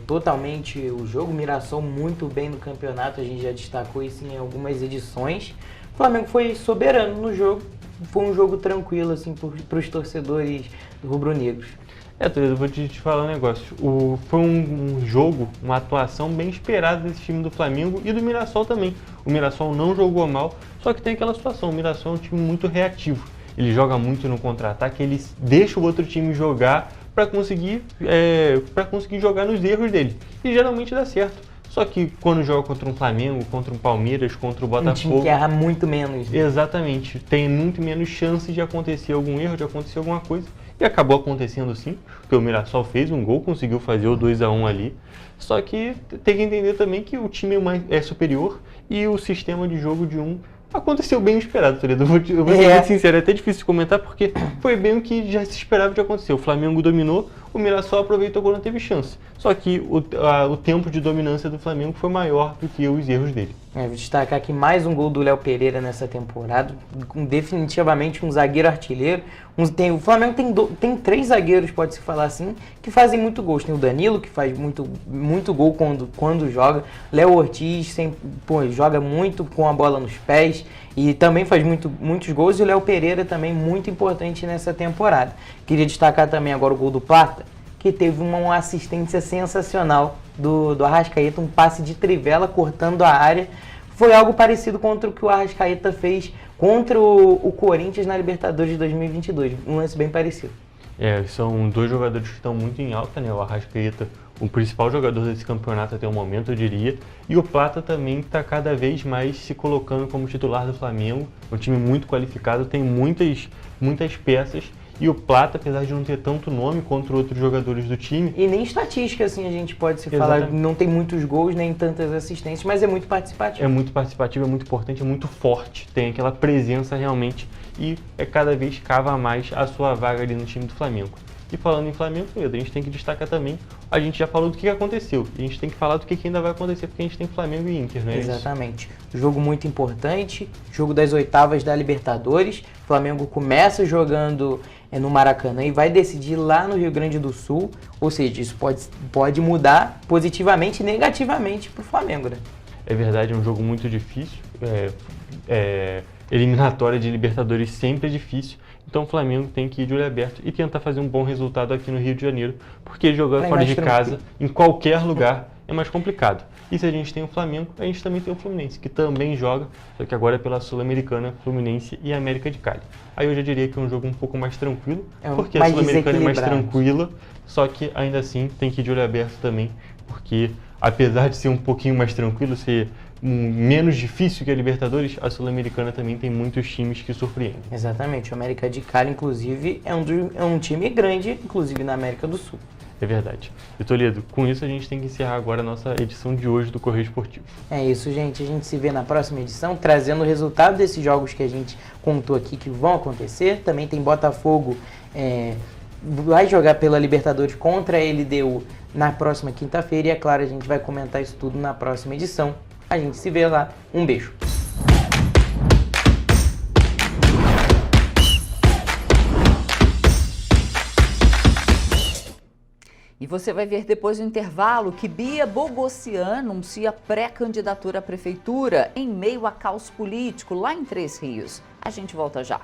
G: totalmente o jogo, o Mirassol muito bem no campeonato, a gente já destacou isso em algumas edições. O Flamengo foi soberano no jogo, foi um jogo tranquilo assim, para os torcedores rubro-negros.
Q: Toledo, eu vou te falar um negócio. Foi um jogo, uma atuação bem esperada desse time do Flamengo e do Mirassol também. O Mirassol não jogou mal, só que tem aquela situação, o Mirassol é um time muito reativo. Ele joga muito no contra-ataque, ele deixa o outro time jogar para conseguir jogar nos erros dele. E geralmente dá certo. Só que quando joga contra um Flamengo, contra um Palmeiras, contra o Botafogo...
G: Um time que erra muito menos.
Q: Exatamente. Tem muito menos chances de acontecer algum erro, de acontecer alguma coisa. E acabou acontecendo sim, porque o Mirassol fez um gol, conseguiu fazer o 2-1 ali. Só que tem que entender também que o time é superior e o sistema de jogo de aconteceu bem o esperado, Toledo. Eu vou ser muito sincero, é até difícil de comentar porque foi bem o que já se esperava de acontecer. O Flamengo dominou, o Mirassol aproveitou quando teve chance. Só que o tempo de dominância do Flamengo foi maior do que os erros dele.
G: Vou destacar aqui mais um gol do Léo Pereira nessa temporada, definitivamente um zagueiro artilheiro. O Flamengo tem 3 zagueiros, pode-se falar assim, que fazem muito gols. Tem o Danilo, que faz muito gol quando joga. Léo Ortiz joga muito com a bola nos pés e também faz muitos gols. E o Léo Pereira também muito importante nessa temporada. Queria destacar também agora o gol do Plata, que teve uma assistência sensacional do Arrascaeta, um passe de trivela cortando a área. Foi algo parecido contra o que o Arrascaeta fez contra o Corinthians na Libertadores de 2022, um lance bem parecido.
Q: São 2 jogadores que estão muito em alta, né? O Arrascaeta, o principal jogador desse campeonato até o momento, eu diria, e o Plata também está cada vez mais se colocando como titular do Flamengo, um time muito qualificado, tem muitas peças. E o Plata, apesar de não ter tanto nome contra outros jogadores do time...
G: E nem estatística, assim, a gente pode se falar. Não tem muitos gols, nem tantas assistências, mas é muito participativo.
Q: É muito participativo, é muito importante, é muito forte. Tem aquela presença realmente e cada vez cava mais a sua vaga ali no time do Flamengo. E falando em Flamengo, a gente tem que destacar também, a gente já falou do que aconteceu, a gente tem que falar do que ainda vai acontecer, porque a gente tem Flamengo e Inter, não é isso?
G: Exatamente. Jogo muito importante, jogo das oitavas da Libertadores, o Flamengo começa jogando no Maracanã e vai decidir lá no Rio Grande do Sul, ou seja, isso pode mudar positivamente e negativamente para o Flamengo, né?
Q: É verdade, é um jogo muito difícil, eliminatória de Libertadores sempre é difícil. Então o Flamengo tem que ir de olho aberto e tentar fazer um bom resultado aqui no Rio de Janeiro, porque jogar fora de casa, em qualquer lugar, é mais complicado. E se a gente tem o Flamengo, a gente também tem o Fluminense, que também joga, só que agora é pela Sul-Americana, Fluminense e América de Cali. Aí eu já diria que é um jogo um pouco mais tranquilo, porque a Sul-Americana é mais tranquila, só que ainda assim tem que ir de olho aberto também, porque apesar de ser um pouquinho mais tranquilo, ser menos difícil que a Libertadores, a Sul-Americana também tem muitos times que surpreendem.
G: Exatamente, o América de Cali, inclusive, é um time grande, inclusive na América do Sul.
Q: É verdade. E Toledo, com isso a gente tem que encerrar agora a nossa edição de hoje do Correio Esportivo.
G: É isso, gente. A gente se vê na próxima edição, trazendo o resultado desses jogos que a gente contou aqui que vão acontecer. Também tem Botafogo, vai jogar pela Libertadores contra a LDU na próxima quinta-feira. E é claro, a gente vai comentar isso tudo na próxima edição. A gente se vê lá. Um beijo.
B: você vai ver depois do intervalo que Bia Bogossian anuncia pré-candidatura à prefeitura em meio a caos político lá em Três Rios. A gente volta já.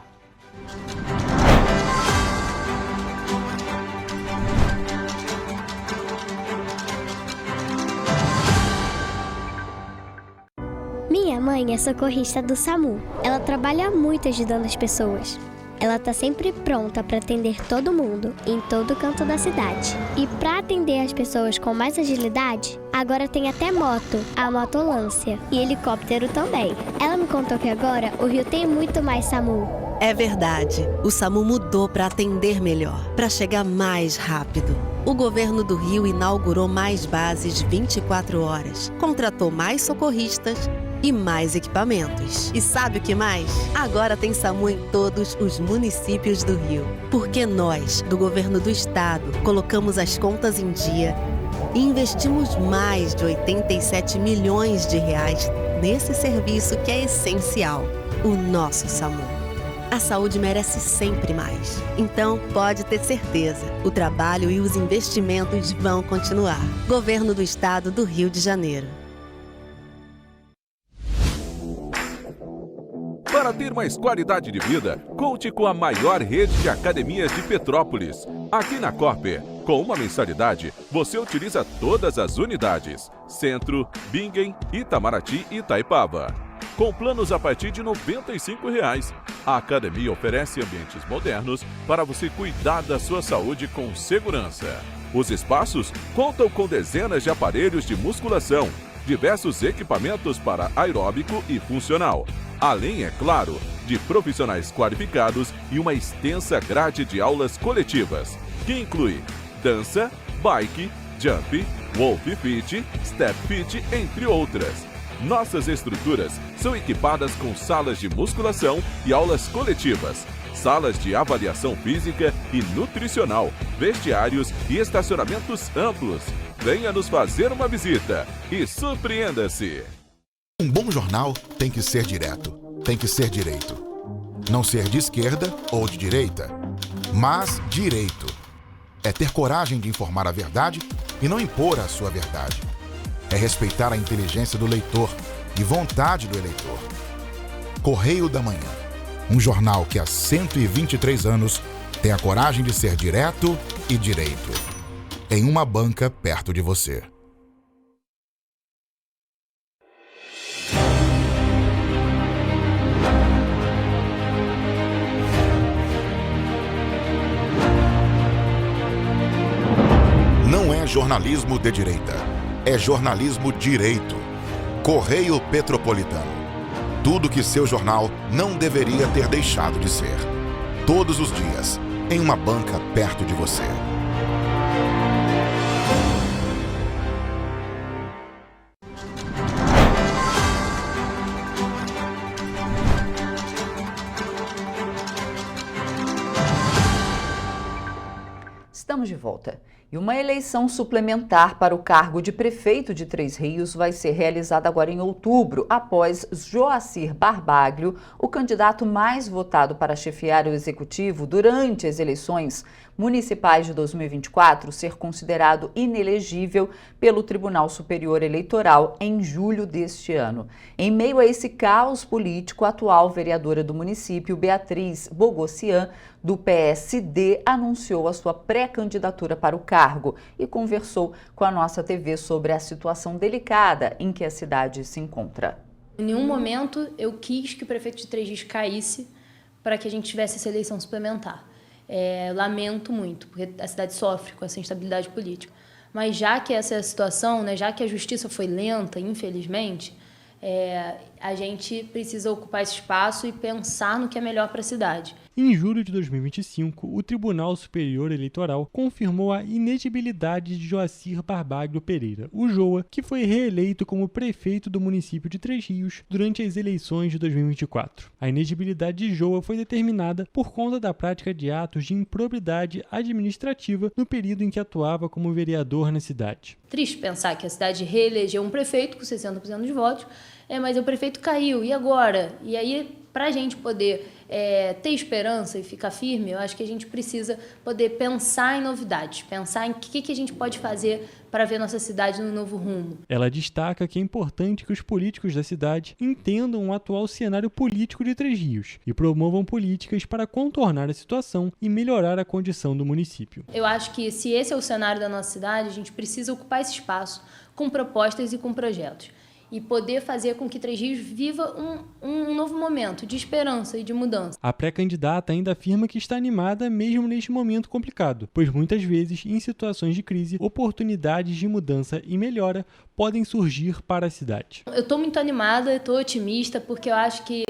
R: Minha mãe é socorrista do SAMU. Ela trabalha muito ajudando as pessoas. Ela tá sempre pronta para atender todo mundo, em todo canto da cidade. E para atender as pessoas com mais agilidade, agora tem até moto, a motolância, e helicóptero também. Ela me contou que agora o Rio tem muito mais SAMU.
J: É verdade, o SAMU mudou para atender melhor, para chegar mais rápido. O governo do Rio inaugurou mais bases 24 horas, contratou mais socorristas e mais equipamentos. E sabe o que mais? Agora tem SAMU em todos os municípios do Rio. Porque nós, do governo do estado, colocamos as contas em dia e investimos mais de 87 milhões de reais nesse serviço que é essencial, o nosso SAMU. A saúde merece sempre mais. Então, pode ter certeza, o trabalho e os investimentos vão continuar. Governo do Estado do Rio de Janeiro.
L: Para ter mais qualidade de vida, conte com a maior rede de academias de Petrópolis. Aqui na Corper, com uma mensalidade, você utiliza todas as unidades: Centro, Bingen, Itamaraty e Itaipava. Com planos a partir de R$ 95,00. A academia oferece ambientes modernos para você cuidar da sua saúde com segurança. Os espaços contam com dezenas de aparelhos de musculação, diversos equipamentos para aeróbico e funcional, além, é claro, de profissionais qualificados e uma extensa grade de aulas coletivas, que inclui dança, bike, jump, wolf fit, step fit, entre outras. Nossas estruturas são equipadas com salas de musculação e aulas coletivas, salas de avaliação física e nutricional, vestiários e estacionamentos amplos. Venha nos fazer uma visita e surpreenda-se!
A: Um bom jornal tem que ser direto, tem que ser direito. Não ser de esquerda ou de direita, mas direito. É ter coragem de informar a verdade e não impor a sua verdade. É respeitar a inteligência do leitor e vontade do eleitor. Correio da Manhã, um jornal que há 123 anos tem a coragem de ser direto e direito. Em uma banca perto de você. Não é jornalismo de direita. É jornalismo direito. Correio Petropolitano. Tudo que seu jornal não deveria ter deixado de ser. Todos os dias, em uma banca perto de você.
B: Estamos de volta. E uma eleição suplementar para o cargo de prefeito de Três Rios vai ser realizada agora em outubro, após Joacir Barbaglio, o candidato mais votado para chefiar o executivo durante as eleições municipais de 2024, ser considerado inelegível pelo Tribunal Superior Eleitoral em julho deste ano. Em meio a esse caos político, a atual vereadora do município, Beatriz Bogossian, do PSD, anunciou a sua pré-candidatura para o cargo e conversou com a nossa TV sobre a situação delicada em que a cidade se encontra.
S: Em nenhum momento eu quis que o prefeito de Três Rios caísse para que a gente tivesse essa eleição suplementar. Lamento muito, porque a cidade sofre com essa instabilidade política. Mas já que essa é a situação, né, já que a justiça foi lenta, infelizmente, a gente precisa ocupar esse espaço e pensar no que é melhor para a cidade.
C: Em julho de 2025, o Tribunal Superior Eleitoral confirmou a inegibilidade de Joacir Barbaglio Pereira, o Joa, que foi reeleito como prefeito do município de Três Rios durante as eleições de 2024. A inegibilidade de Joa foi determinada por conta da prática de atos de improbidade administrativa no período em que atuava como vereador na cidade.
S: Triste pensar que a cidade reelegeu um prefeito com 60% dos votos, mas o prefeito caiu, e agora? E aí Para a gente poder ter esperança e ficar firme, eu acho que a gente precisa poder pensar em novidades, pensar em o que a gente pode fazer para ver nossa cidade no novo rumo.
Q: Ela destaca que é importante que os políticos da cidade entendam o atual cenário político de Três Rios e promovam políticas para contornar a situação e melhorar a condição do município.
S: Eu acho que se esse é o cenário da nossa cidade, a gente precisa ocupar esse espaço com propostas e com projetos. E poder fazer com que Três Rios viva um novo momento de esperança e de mudança.
Q: A pré-candidata ainda afirma que está animada mesmo neste momento complicado, pois muitas vezes, em situações de crise, oportunidades de mudança e melhora podem surgir para a cidade.
S: Eu estou muito animada, estou otimista, porque eu acho que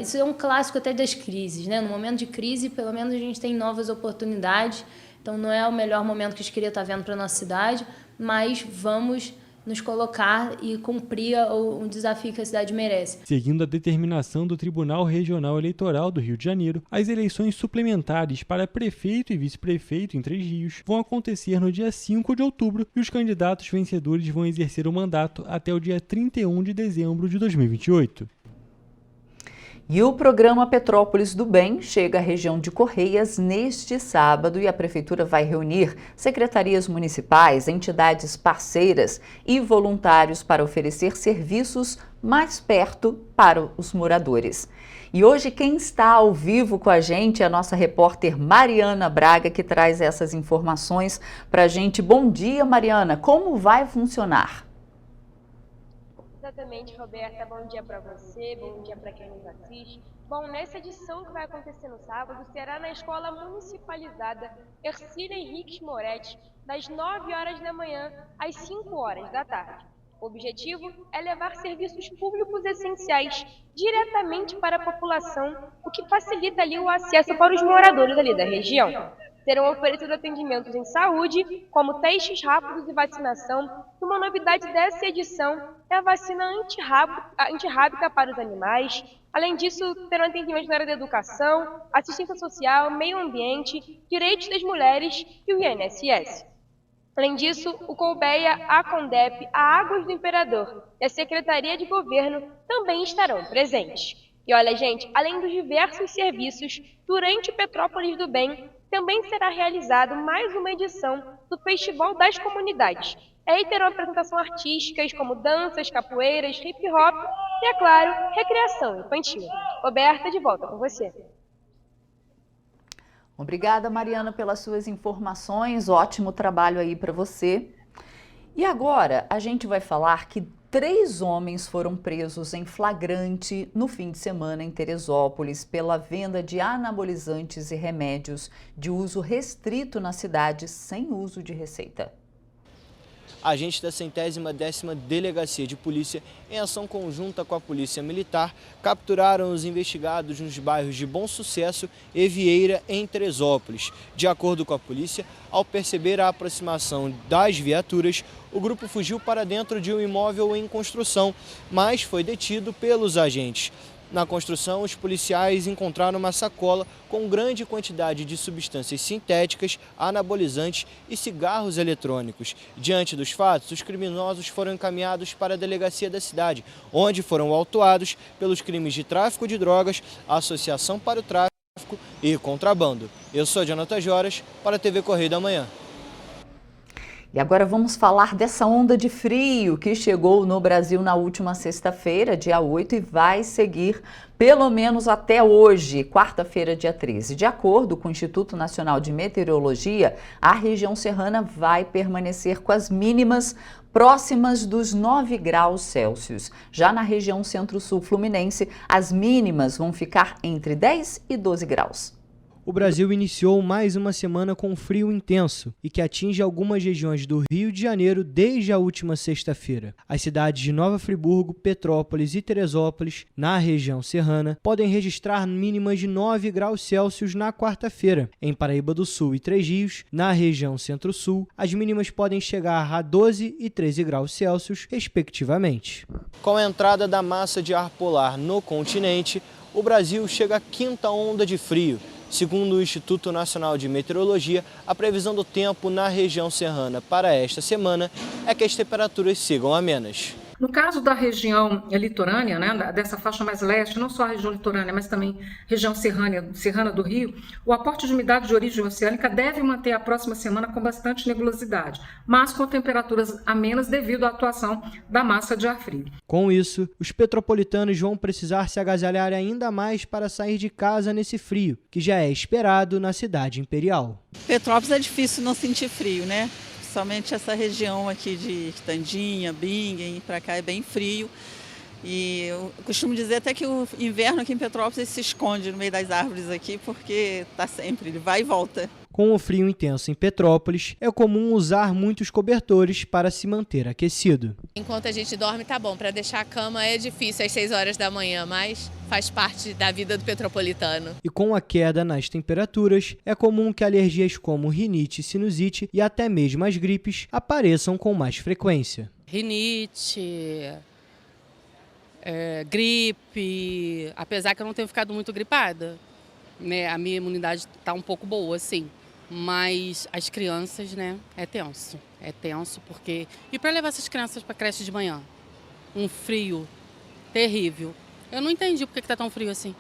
S: isso é um clássico até das crises, né? No momento de crise, pelo menos a gente tem novas oportunidades, então não é o melhor momento que a gente queria estar vendo para a nossa cidade, mas vamos nos colocar e cumprir o desafio que a cidade merece.
Q: Seguindo a determinação do Tribunal Regional Eleitoral do Rio de Janeiro, as eleições suplementares para prefeito e vice-prefeito em Três Rios vão acontecer no dia 5 de outubro e os candidatos vencedores vão exercer o mandato até o dia 31 de dezembro de 2028.
B: E o programa Petrópolis do Bem chega à região de Correias neste sábado e a Prefeitura vai reunir secretarias municipais, entidades parceiras e voluntários para oferecer serviços mais perto para os moradores. E hoje quem está ao vivo com a gente é a nossa repórter Mariana Braga, que traz essas informações para a gente. Bom dia, Mariana. Como vai funcionar?
F: Exatamente, Roberta. Bom dia para você, bom dia para quem nos assiste. Bom, nessa edição que vai acontecer no sábado, será na Escola Municipalizada Ercília Henriques Moretti, das 9 horas da manhã às 5 horas da tarde. O objetivo é levar serviços públicos essenciais diretamente para a população, o que facilita ali o acesso para os moradores ali da região. Serão oferecidos atendimentos em saúde, como testes rápidos e vacinação. Uma novidade dessa edição é a vacina antirrábica para os animais. Além disso, terão atendimento na área da educação, assistência social, meio ambiente, direitos das mulheres e o INSS. Além disso, o Colbeia, a Condep, a Águas do Imperador e a Secretaria de Governo também estarão presentes. E olha, gente, além dos diversos serviços, durante o Petrópolis do Bem, também será realizado mais uma edição do Festival das Comunidades. Aí terão apresentações artísticas como danças, capoeiras, hip-hop e, é claro, recreação infantil. Roberta, de volta com você.
B: Obrigada, Mariana, pelas suas informações. Ótimo trabalho aí para você. E agora a gente vai falar que 3 homens foram presos em flagrante no fim de semana em Teresópolis pela venda de anabolizantes e remédios de uso restrito na cidade sem uso de receita.
T: Agentes da 110ª Delegacia de Polícia, em ação conjunta com a Polícia Militar, capturaram os investigados nos bairros de Bom Sucesso e Vieira, em Teresópolis. De acordo com a polícia, ao perceber a aproximação das viaturas, o grupo fugiu para dentro de um imóvel em construção, mas foi detido pelos agentes. Na construção, os policiais encontraram uma sacola com grande quantidade de substâncias sintéticas, anabolizantes e cigarros eletrônicos. Diante dos fatos, os criminosos foram encaminhados para a delegacia da cidade, onde foram autuados pelos crimes de tráfico de drogas, associação para o tráfico e contrabando. Eu sou Jonathan Joras, para a TV Correio da Manhã.
B: E agora vamos falar dessa onda de frio que chegou no Brasil na última sexta-feira, dia 8, e vai seguir pelo menos até hoje, quarta-feira, dia 13. De acordo com o Instituto Nacional de Meteorologia, a região serrana vai permanecer com as mínimas próximas dos 9 graus Celsius. Já na região centro-sul fluminense, as mínimas vão ficar entre 10 e 12 graus.
C: O Brasil iniciou mais uma semana com frio intenso e que atinge algumas regiões do Rio de Janeiro desde a última sexta-feira. As cidades de Nova Friburgo, Petrópolis e Teresópolis, na região serrana, podem registrar mínimas de 9 graus Celsius na quarta-feira. Em Paraíba do Sul e Três Rios, na região centro-sul, as mínimas podem chegar a 12 e 13 graus Celsius, respectivamente.
T: Com a entrada da massa de ar polar no continente, o Brasil chega à 5ª onda de frio. Segundo o Instituto Nacional de Meteorologia, a previsão do tempo na região serrana para esta semana é que as temperaturas sigam amenas.
U: No caso da região litorânea, né, dessa faixa mais leste, não só a região litorânea, mas também região serrana do Rio, o aporte de umidade de origem oceânica deve manter a próxima semana com bastante nebulosidade, mas com temperaturas amenas devido à atuação da massa de ar frio.
C: Com isso, os petropolitanos vão precisar se agasalhar ainda mais para sair de casa nesse frio, que já é esperado na cidade imperial.
V: Petrópolis é difícil não sentir frio, né? Somente essa região aqui de Quitandinha, Bingen, para cá é bem frio. E eu costumo dizer até que o inverno aqui em Petrópolis se esconde no meio das árvores aqui, porque está sempre, ele vai e volta.
C: Com o frio intenso em Petrópolis, é comum usar muitos cobertores para se manter aquecido.
W: Enquanto a gente dorme tá bom, para deixar a cama é difícil às 6 horas da manhã, mas faz parte da vida do petropolitano.
C: E com a queda nas temperaturas, é comum que alergias como rinite, sinusite e até mesmo as gripes apareçam com mais frequência.
X: Rinite, gripe, apesar que eu não tenho ficado muito gripada, né? A minha imunidade está um pouco boa, sim. Mas as crianças, né, é tenso porque... E para levar essas crianças para a creche de manhã? Um frio terrível. Eu não entendi por que está tão frio assim.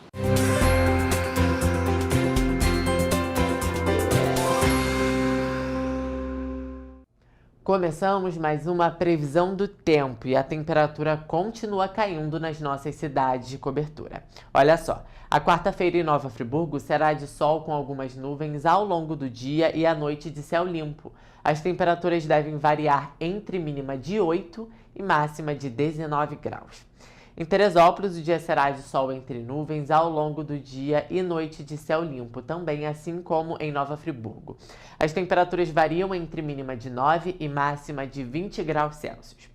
Y: Começamos mais uma previsão do tempo e a temperatura continua caindo nas nossas cidades de cobertura. Olha só, a quarta-feira em Nova Friburgo será de sol com algumas nuvens ao longo do dia e à noite de céu limpo. As temperaturas devem variar entre mínima de 8 e máxima de 19 graus. Em Teresópolis, o dia será de sol entre nuvens ao longo do dia e noite de céu limpo, também assim como em Nova Friburgo. As temperaturas variam entre mínima de 9 e máxima de 20 graus Celsius.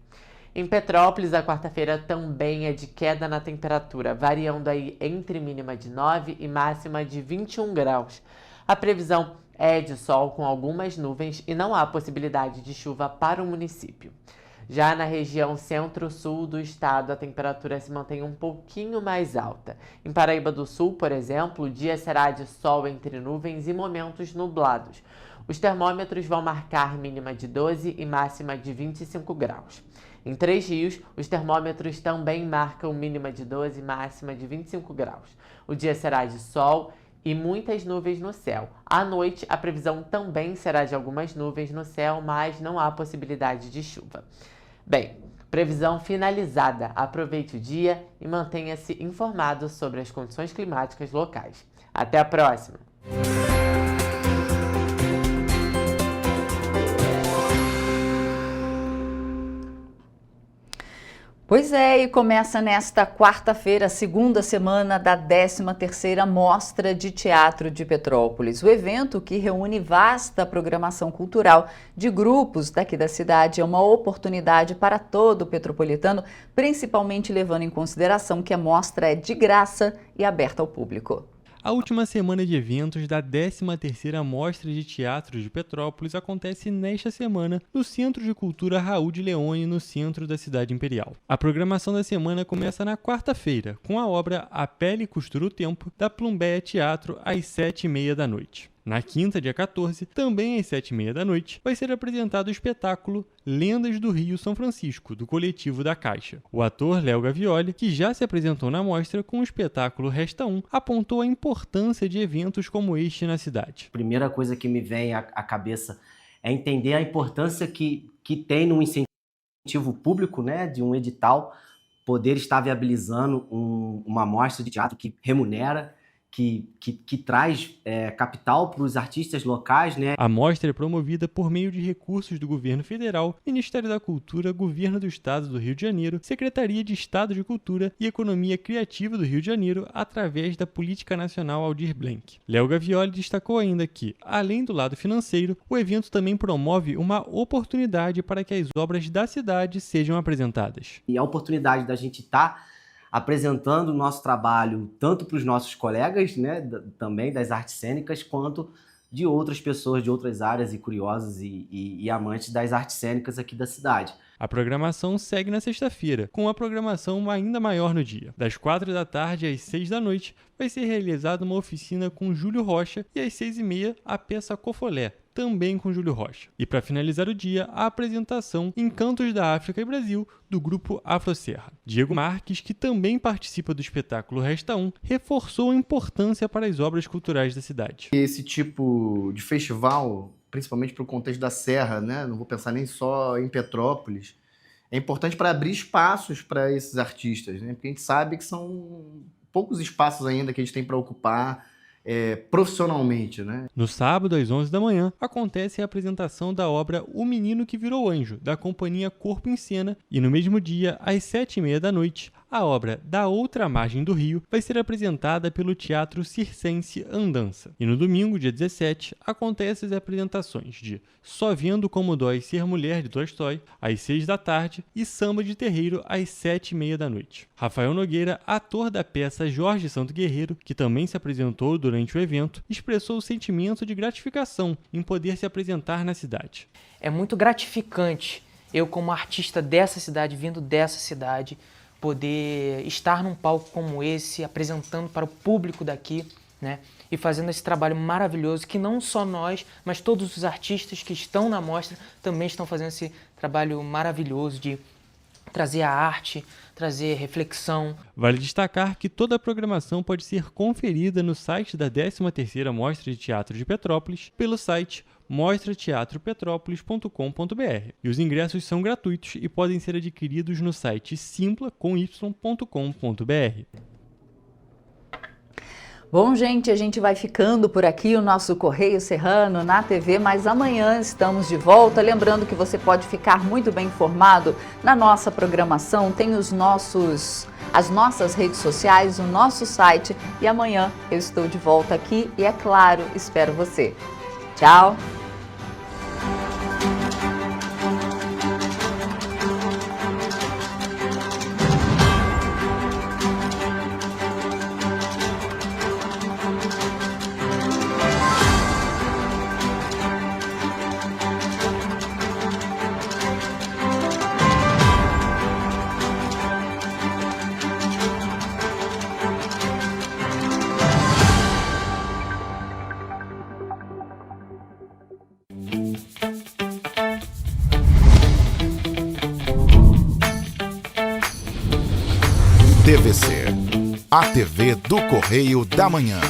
Y: Em Petrópolis, a quarta-feira também é de queda na temperatura, variando aí entre mínima de 9 e máxima de 21 graus. A previsão é de sol com algumas nuvens e não há possibilidade de chuva para o município. Já na região centro-sul do estado, a temperatura se mantém um pouquinho mais alta. Em Paraíba do Sul, por exemplo, o dia será de sol entre nuvens e momentos nublados. Os termômetros vão marcar mínima de 12 e máxima de 25 graus. Em Três Rios, os termômetros também marcam mínima de 12 e máxima de 25 graus. O dia será de sol e muitas nuvens no céu. À noite, a previsão também será de algumas nuvens no céu, mas não há possibilidade de chuva. Bem, previsão finalizada. Aproveite o dia e mantenha-se informado sobre as condições climáticas locais. Até a próxima!
B: Pois é, e começa nesta quarta-feira, a segunda semana da 13ª Mostra de Teatro de Petrópolis. O evento, que reúne vasta programação cultural de grupos daqui da cidade, é uma oportunidade para todo o petropolitano, principalmente levando em consideração que a mostra é de graça e aberta ao público.
Q: A última semana de eventos da 13ª Mostra de Teatro de Petrópolis acontece nesta semana no Centro de Cultura Raul de Leone, no centro da cidade imperial. A programação da semana começa na quarta-feira, com a obra A Pele e Costura o Tempo, da Plumbéia Teatro, às 7h30 da noite. Na quinta, dia 14, também às 7h30 da noite, vai ser apresentado o espetáculo Lendas do Rio São Francisco, do coletivo da Caixa. O ator Léo Gavioli, que já se apresentou na mostra com o espetáculo Resta Um, apontou a importância de eventos como este na cidade.
Z: A primeira coisa que me vem à cabeça é entender a importância que tem no incentivo público, né, de um edital, poder estar viabilizando uma mostra de teatro que remunera, que traz capital para os artistas locais, né?
Q: A mostra é promovida por meio de recursos do Governo Federal, Ministério da Cultura, Governo do Estado do Rio de Janeiro, Secretaria de Estado de Cultura e Economia Criativa do Rio de Janeiro, através da Política Nacional Aldir Blanc. Léo Gavioli destacou ainda que, além do lado financeiro, o evento também promove uma oportunidade para que as obras da cidade sejam apresentadas.
Z: E a oportunidade da gente estar apresentando o nosso trabalho tanto para os nossos colegas, né, também das artes cênicas, quanto de outras pessoas de outras áreas e curiosos e amantes das artes cênicas aqui da cidade.
Q: A programação segue na sexta-feira, com uma programação ainda maior no dia. Das 4 da tarde às 6 da noite, vai ser realizada uma oficina com Júlio Rocha e às 6h30 a peça Cofolé, também com Júlio Rocha. E para finalizar o dia, a apresentação Encantos da África e Brasil, do grupo Afroserra. Diego Marques, que também participa do espetáculo Resta Um, reforçou a importância para as obras culturais da cidade.
D: Esse tipo de festival, principalmente para o contexto da Serra, né? Não vou pensar nem só em Petrópolis, é importante para abrir espaços para esses artistas, né? Porque a gente sabe que são poucos espaços ainda que a gente tem para ocupar profissionalmente, né?
Q: No sábado, às 11 da manhã, acontece a apresentação da obra O Menino que Virou Anjo, da companhia Corpo em Cena, e no mesmo dia, às 7h30 da noite, a obra Da Outra Margem do Rio vai ser apresentada pelo Teatro Circense Andança. E no domingo, dia 17, acontecem as apresentações de Só Vendo Como Dói Ser Mulher, de Tolstói, às 6 da tarde, e Samba de Terreiro, às 7h30 da noite. Rafael Nogueira, ator da peça Jorge Santo Guerreiro, que também se apresentou durante o evento, expressou o sentimento de gratificação em poder se apresentar na cidade.
H: É muito gratificante eu, como artista dessa cidade, vindo dessa cidade, poder estar num palco como esse, apresentando para o público daqui, né? E fazendo esse trabalho maravilhoso que não só nós, mas todos os artistas que estão na mostra também estão fazendo esse trabalho maravilhoso de trazer a arte, trazer reflexão.
Q: Vale destacar que toda a programação pode ser conferida no site da 13ª Mostra de Teatro de Petrópolis, pelo site mostrateatropetrópolis.com.br. E os ingressos são gratuitos e podem ser adquiridos no site simpla.com.br.
B: Bom, gente, a gente vai ficando por aqui, o nosso Correio Serrano na TV, mas amanhã estamos de volta. Lembrando que você pode ficar muito bem informado na nossa programação, tem as nossas redes sociais, o nosso site, e amanhã eu estou de volta aqui e, é claro, espero você. Tchau!
A: TVC, a TV do Correio da Manhã.